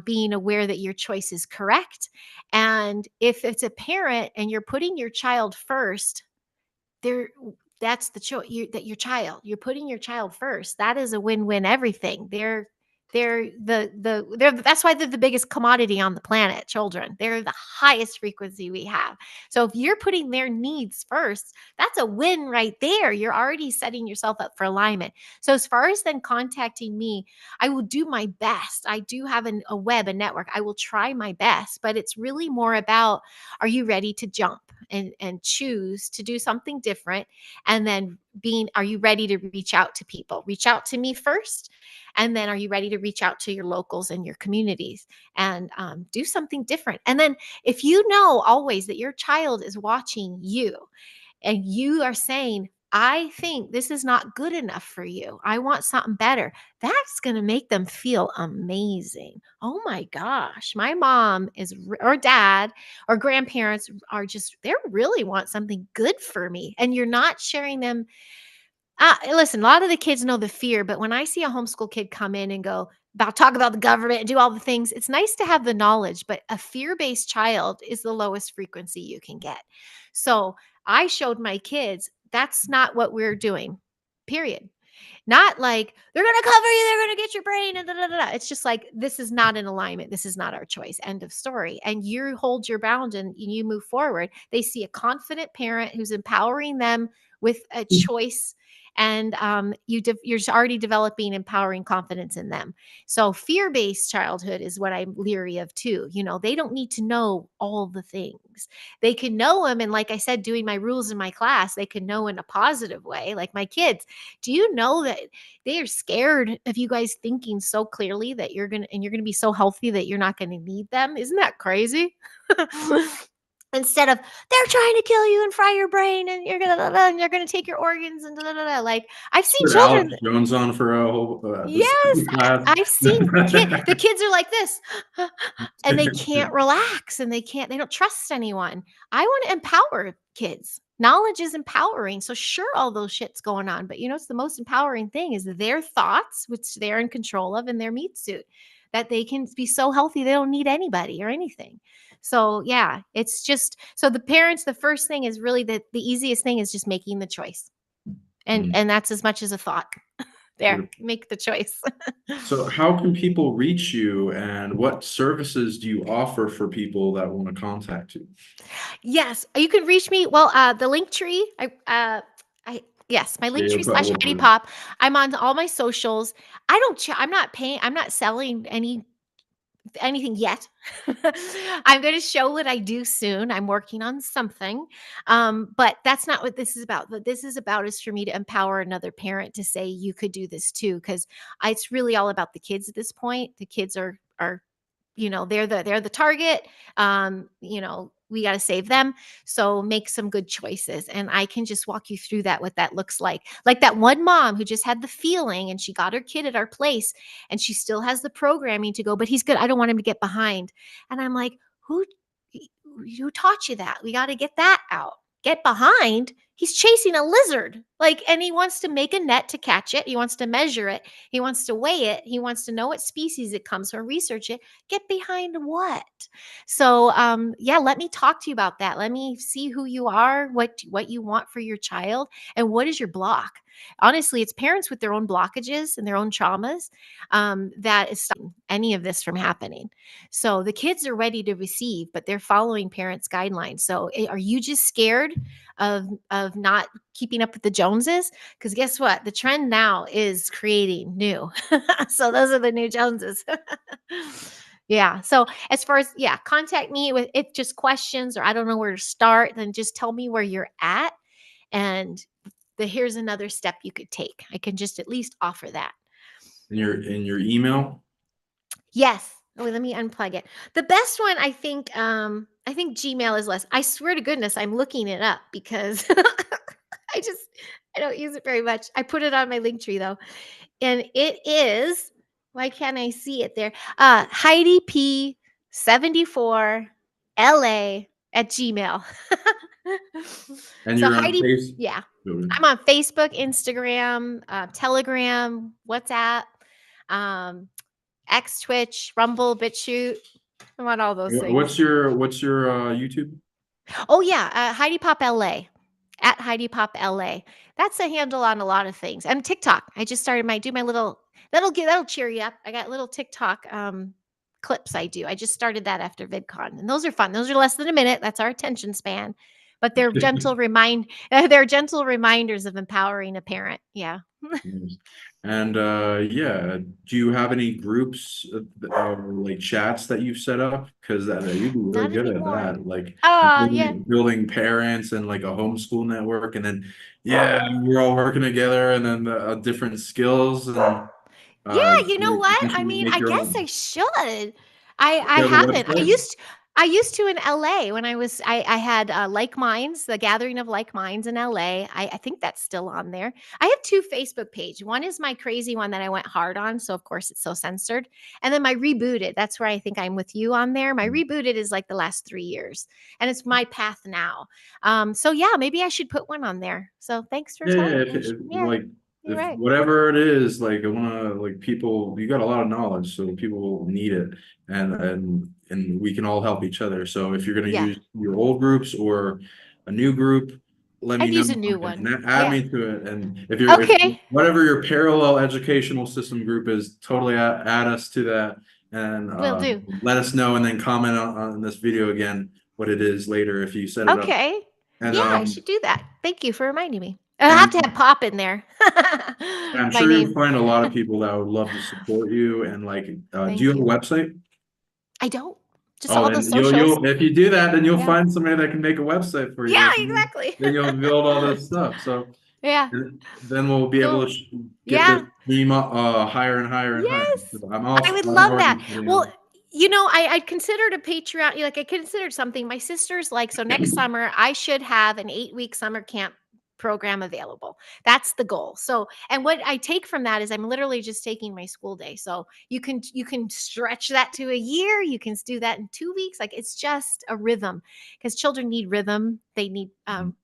being aware that your choice is correct. And if it's a parent and you're putting your child first, there that's the choice, that your child, you're putting your child first. That is a win-win everything. They're that's why they're the biggest commodity on the planet. Children, they're the highest frequency we have. So if you're putting their needs first, that's a win right there. You're already setting yourself up for alignment. So as far as then contacting me, I will do my best. I do have a network. I will try my best, but it's really more about, are you ready to jump and choose to do something different? And then are you ready to reach out to people? Reach out to me first. And then are you ready to reach out to your locals and your communities and do something different? And then if you know always that your child is watching you and you are saying, I think this is not good enough for you, I want something better, that's going to make them feel amazing. Oh my gosh, my mom or dad or grandparents they really want something good for me. And you're not sharing them. Listen, a lot of the kids know the fear, but when I see a homeschool kid come in and talk about the government and do all the things, it's nice to have the knowledge, but a fear-based child is the lowest frequency you can get. So I showed my kids that's not what we're doing, period. Not like they're going to cover you, they're going to get your brain, and da, da, da, da. It's just like, this is not in alignment. This is not our choice. End of story. And you hold your bound and you move forward. They see a confident parent who's empowering them with a choice and you're already developing empowering confidence in them. So fear-based childhood is what I'm leery of too. They don't need to know all the things. They can know them, and like I said, doing my rules in my class, they can know in a positive way. Like my kids, do you know that they are scared of you guys thinking so clearly that you're gonna be so healthy that you're not gonna need them? Isn't that crazy? Instead of they're trying to kill you and fry your brain and you're gonna take your organs and like I've seen Put Alex children. Jones on for a whole Yes, class. I've seen the kids are like this, and they can't relax, and they don't trust anyone. I want to empower kids. Knowledge is empowering. So sure, all those shit's going on, but it's the most empowering thing is their thoughts, which they're in control of in their meat suit, that they can be so healthy they don't need anybody or anything. So yeah, it's just so the parents, the first thing is really the easiest thing is just making the choice. And that's as much as a thought. There, make the choice. So how can people reach you, and what services do you offer for people that want to contact you? Yes, you can reach me. Well, the link tree. Yes, my link Yeah, tree but slash Heidi Popp. I'm on all my socials. I don't. I'm not paying. I'm not selling anything yet. I'm going to show what I do soon. I'm working on something. But that's not what this is about. What this is about is for me to empower another parent to say you could do this too, because it's really all about the kids at this point. The kids are they're the target. We got to save them. So make some good choices, and I can just walk you through that, what that looks like that one mom who just had the feeling and she got her kid at our place and she still has the programming to go, but he's good, I don't want him to get behind. And I'm like, who taught you that? We got to get that out. Get behind. He's chasing a lizard. And he wants to make a net to catch it. He wants to measure it. He wants to weigh it. He wants to know what species it comes from, research it. Get behind what? So, yeah, let me talk to you about that. Let me see who you are, what you want for your child, and what is your block. Honestly, it's parents with their own blockages and their own traumas that is stopping any of this from happening. So the kids are ready to receive, but they're following parents' guidelines. So are you just scared of not keeping up with the Joneses? Because guess what? The trend now is creating new. So those are the new Joneses. Yeah. So as far as contact me with if just questions or I don't know where to start, then just tell me where you're at, and here's another step you could take. I can just at least offer that. In your email? Yes. Oh, let me unplug it. The best one, I think Gmail is less. I swear to goodness, I'm looking it up because I just I don't use it very much. I put it on my link tree though. And it is, why can't I see it there? Heidi P 74 LA at Gmail. And So you're on Heidi, Face? yeah. I'm on Facebook, Instagram, Telegram, WhatsApp, um, X, Twitch, Rumble, BitChute. I'm on all those things. What's your YouTube? Oh yeah, Heidi Pop LA at Heidi Pop LA. That's a handle on a lot of things. And TikTok. I just started my little that'll cheer you up. I got little TikTok clips I do. I just started that after VidCon, and those are fun. Those are less than a minute. That's our attention span, but they're they're gentle reminders of empowering a parent. Yeah. Yes. And yeah, do you have any groups or like chats that you've set up? Because you'd be really Not good at anymore. that, like Oh yeah. building parents and like a homeschool network, and then we're all working together, and then different skills, and Yeah, you know what? I eventually mean, make I your guess own. I should. I You have a haven't. website? I used to in LA when I had Like Minds, the gathering of like minds in LA. I think that's still on there. I have two Facebook pages. One is my crazy one that I went hard on, so of course it's so censored. And then my rebooted. That's where I think I'm with you on there. My rebooted is like the last 3 years, and it's my path now. So yeah, maybe I should put one on there. So thanks for Yeah, telling if, me. Yeah, like you're if right. whatever it is, like I wanna like people, you got a lot of knowledge, so people will need it, and we can all help each other. So if you're gonna Yeah, use your old groups or a new group, let me I'd know use a new one. and add Yeah. me to it. And if Okay. whatever your parallel educational system group is, totally add us to that, and Will do. let us know, and then comment on this video again what it is later if you set it up. Okay. And Yeah, I should do that. Thank you for reminding me. I have And to have Pop in there. I'm My sure you'll name. find a lot of people that would love to support you. And like, do you Thank have a you. website? I don't. Just Oh, all the then socials. if you do that, then you'll Yeah. find somebody that can make a website for Yeah, you. exactly. Then you'll build all this stuff. So Yeah. then we'll be able Cool. to get this Yeah. stream up higher and higher and higher. Yes. I would I'm love already that. setting Well, up. I considered a Patreon, like I considered something. My sister's like, so next summer I should have an 8-week summer camp program available. That's the goal. So, and what I take from that is I'm literally just taking my school day. So you can stretch that to a year. You can do that in 2 weeks. Like it's just a rhythm because children need rhythm. They need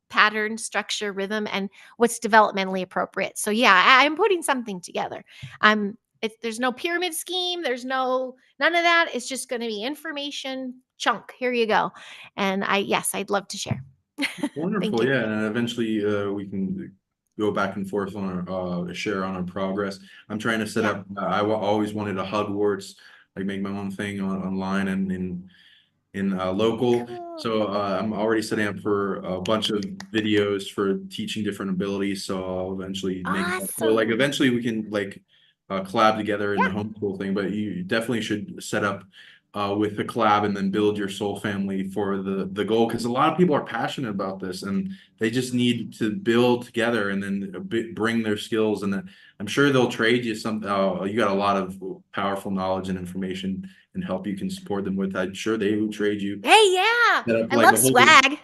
pattern, structure, rhythm, and what's developmentally appropriate. So yeah, I'm putting something together. There's no pyramid scheme. There's none of that. It's just going to be information chunk. Here you go. And yes, I'd love to share. Thank Wonderful, you. yeah, and eventually we can go back and forth on our share on our progress. I'm trying to set Yeah. up. Always wanted to Hogwarts, like make my own thing online and in local. Cool. So I'm already setting up for a bunch of videos for teaching different abilities. So I'll eventually make that. So like Awesome. eventually we can like collab together in the Yeah. homeschool thing. But you definitely should set up with the collab and then build your soul family for the goal, because a lot of people are passionate about this and they just need to build together and then bring their skills, and then I'm sure they'll trade you some. You got a lot of powerful knowledge and information and help you can support them with. I'm sure they will trade you. Hey, yeah. Set up I like love a whole swag.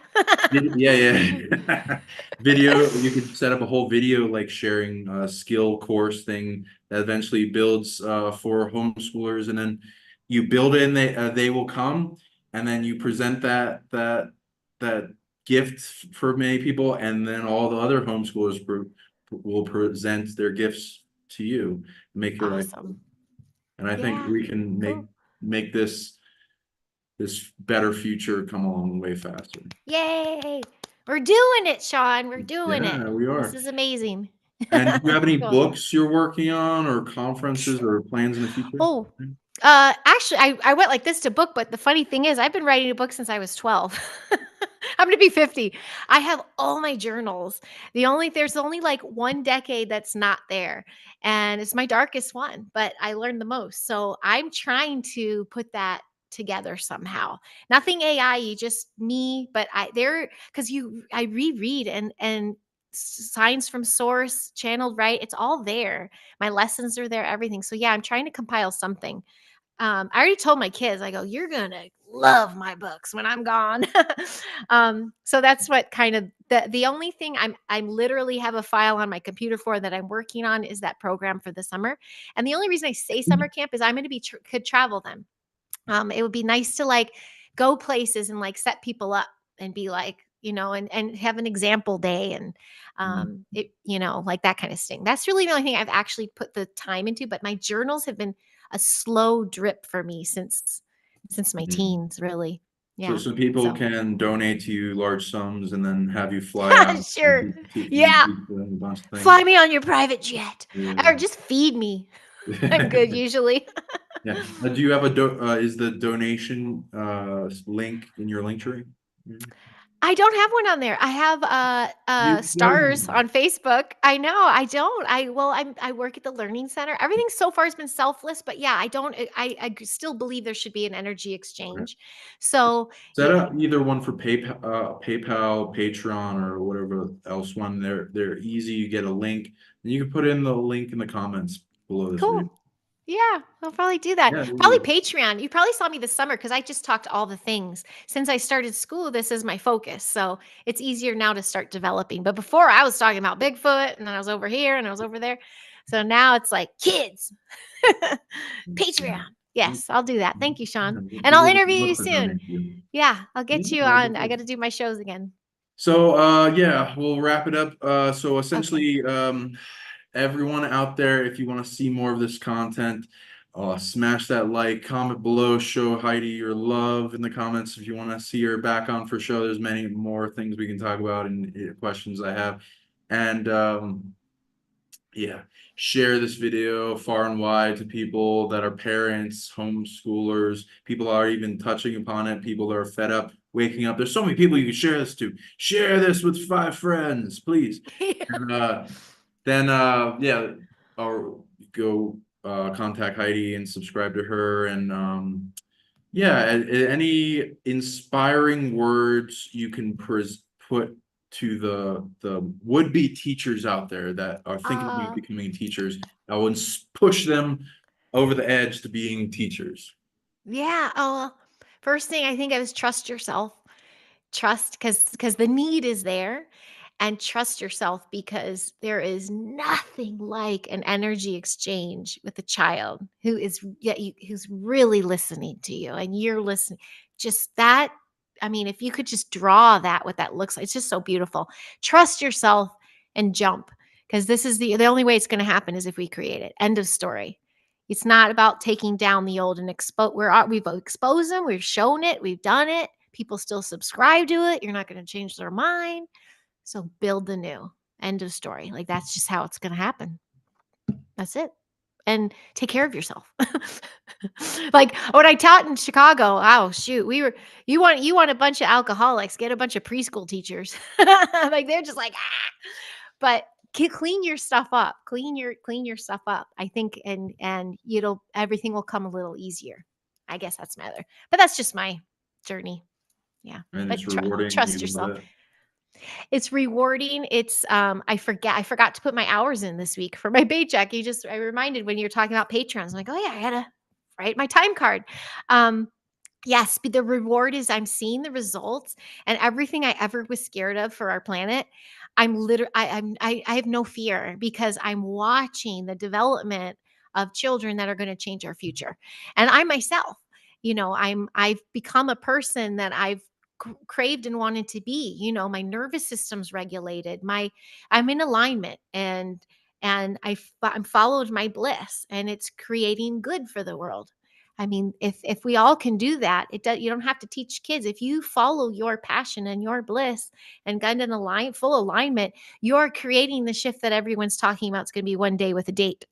yeah, yeah. Video. You could set up a whole video like sharing skill course thing that eventually builds for homeschoolers, and then you build it and they will come, and then you present that gift for many people, and then all the other homeschoolers will present their gifts to you, make your life better. Awesome. And I think Yeah. we can Cool. make this better future come along way faster. Yay. We're doing it, Sean. We're doing it. Yeah, we This are. is amazing. And do you have any Cool. books you're working on or conferences or plans in the future? Oh, actually, I went like this to book, but the funny thing is, I've been writing a book since I was 12. I'm gonna be 50. I have all my journals. There's only like one decade that's not there, and it's my darkest one, but I learned the most. So I'm trying to put that together somehow. Nothing AI, just me, but I reread and signs from source channeled right. It's all there. My lessons are there, everything. So yeah, I'm trying to compile something. I already told my kids, I go, you're gonna love my books when I'm gone. So that's what kind of the only thing I'm literally have a file on my computer for that I'm working on is that program for the summer. And the only reason I say summer camp is I'm going to could travel then. It would be nice to like go places and like set people up and be like, and have an example day and like that kind of thing. That's really the only thing I've actually put the time into. But my journals have been a slow drip for me since my Mhm. teens, really. So Yeah. some people So can donate to you large sums and then have you fly out sure. and Yeah. do a bunch of things. Fly me on your private jet. Or Yeah. just feed me. I'm good usually. Yeah. Do you have is the donation link in your link tree? Mhm. I don't have one on there. I have You stars on Facebook. I know. I don't. I work at the learning center. Everything so far has been selfless, but yeah, I don't still believe there should be an energy exchange. So, set yeah. up either one for PayPal, Patreon, or whatever else one. They're easy. You get a link, and you can put in the link in the comments below this video. Cool. Yeah, I'll probably do that. Yeah, Probably Patreon. You probably saw me this summer because I just talked all the things. Since I started school, this is my focus. So it's easier now to start developing. But before I was talking about Bigfoot and then I was over here and I was over there. So now it's like kids. Patreon. Yes, I'll do that. Thank you, Sean. And I'll people would interview you love to soon. donate to you. Yeah, I'll Yeah, get you that'd be on. I cool. got to do my shows again. So yeah, we'll wrap it up. So Okay. essentially, everyone out there, if you want to see more of this content, smash that like, comment below, show Heidi your love in the comments if you want to see her back on for show. There's many more things we can talk about and questions I have. And Yeah, share this video far and wide to people that are parents, homeschoolers, people are even touching upon it, people that are fed up waking up. There's so many people you can share this to. Share this with 5 friends, please. And then yeah, or go contact Heidi and subscribe to her. And yeah, any inspiring words you can put to the would-be teachers out there that are thinking about Uh, becoming teachers, that would push them over the edge to being teachers. yeah. Oh, first thing I think of is trust yourself. Trust because the need is there, and trust yourself because there is nothing like an energy exchange with a child who is who's really listening to you and you're listening. Just that, I mean, if you could just draw that, what that looks like, it's just so beautiful. Trust yourself and jump, because this is the only way it's going to happen is if we create it. End of story. It's not about taking down the old and we've exposed them, we've shown it, we've done it. People still subscribe to it. You're not going to change their mind. So build the new. End of story. Like that's just how it's going to happen. That's it. And take care of yourself. Like when I taught in Chicago, oh shoot, you want a bunch of alcoholics, get a bunch of preschool teachers. Like they're just like but clean your stuff up. Clean your stuff up. I think and everything will come a little easier. I guess that's my other. But that's just my journey. Yeah. And it's But rewarding, trust you love yourself. it. It's rewarding. It's I forgot to put my hours in this week for my paycheck. I reminded when you're talking about patrons. I'm like, "Oh yeah, I got to write my time card." Um Yes, but the reward is I'm seeing the results, and everything I ever was scared of for our planet, I'm literally I have no fear because I'm watching the development of children that are going to change our future. And I myself, I've become a person that I've craved and wanted to be. My nervous system's regulated. I'm in alignment, and I'm followed my bliss, and it's creating good for the world. I mean, if we all can do that, you don't have to teach kids. If you follow your passion and your bliss and get in full alignment, you're creating the shift that everyone's talking about. It's going to be one day with a date.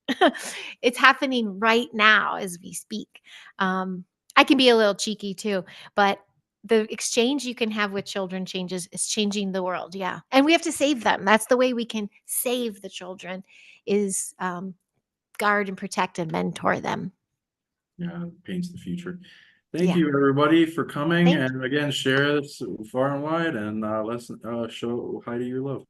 It's happening right now as we speak. I can be a little cheeky too, but the exchange you can have with children is changing the world. Yeah, and we have to save them. That's the way we can save the children, is guard and protect and mentor them. Yeah, paints the future. Thank Yeah. you, everybody, for coming. Thank And again, share this far and wide, and let's show Heidi your love.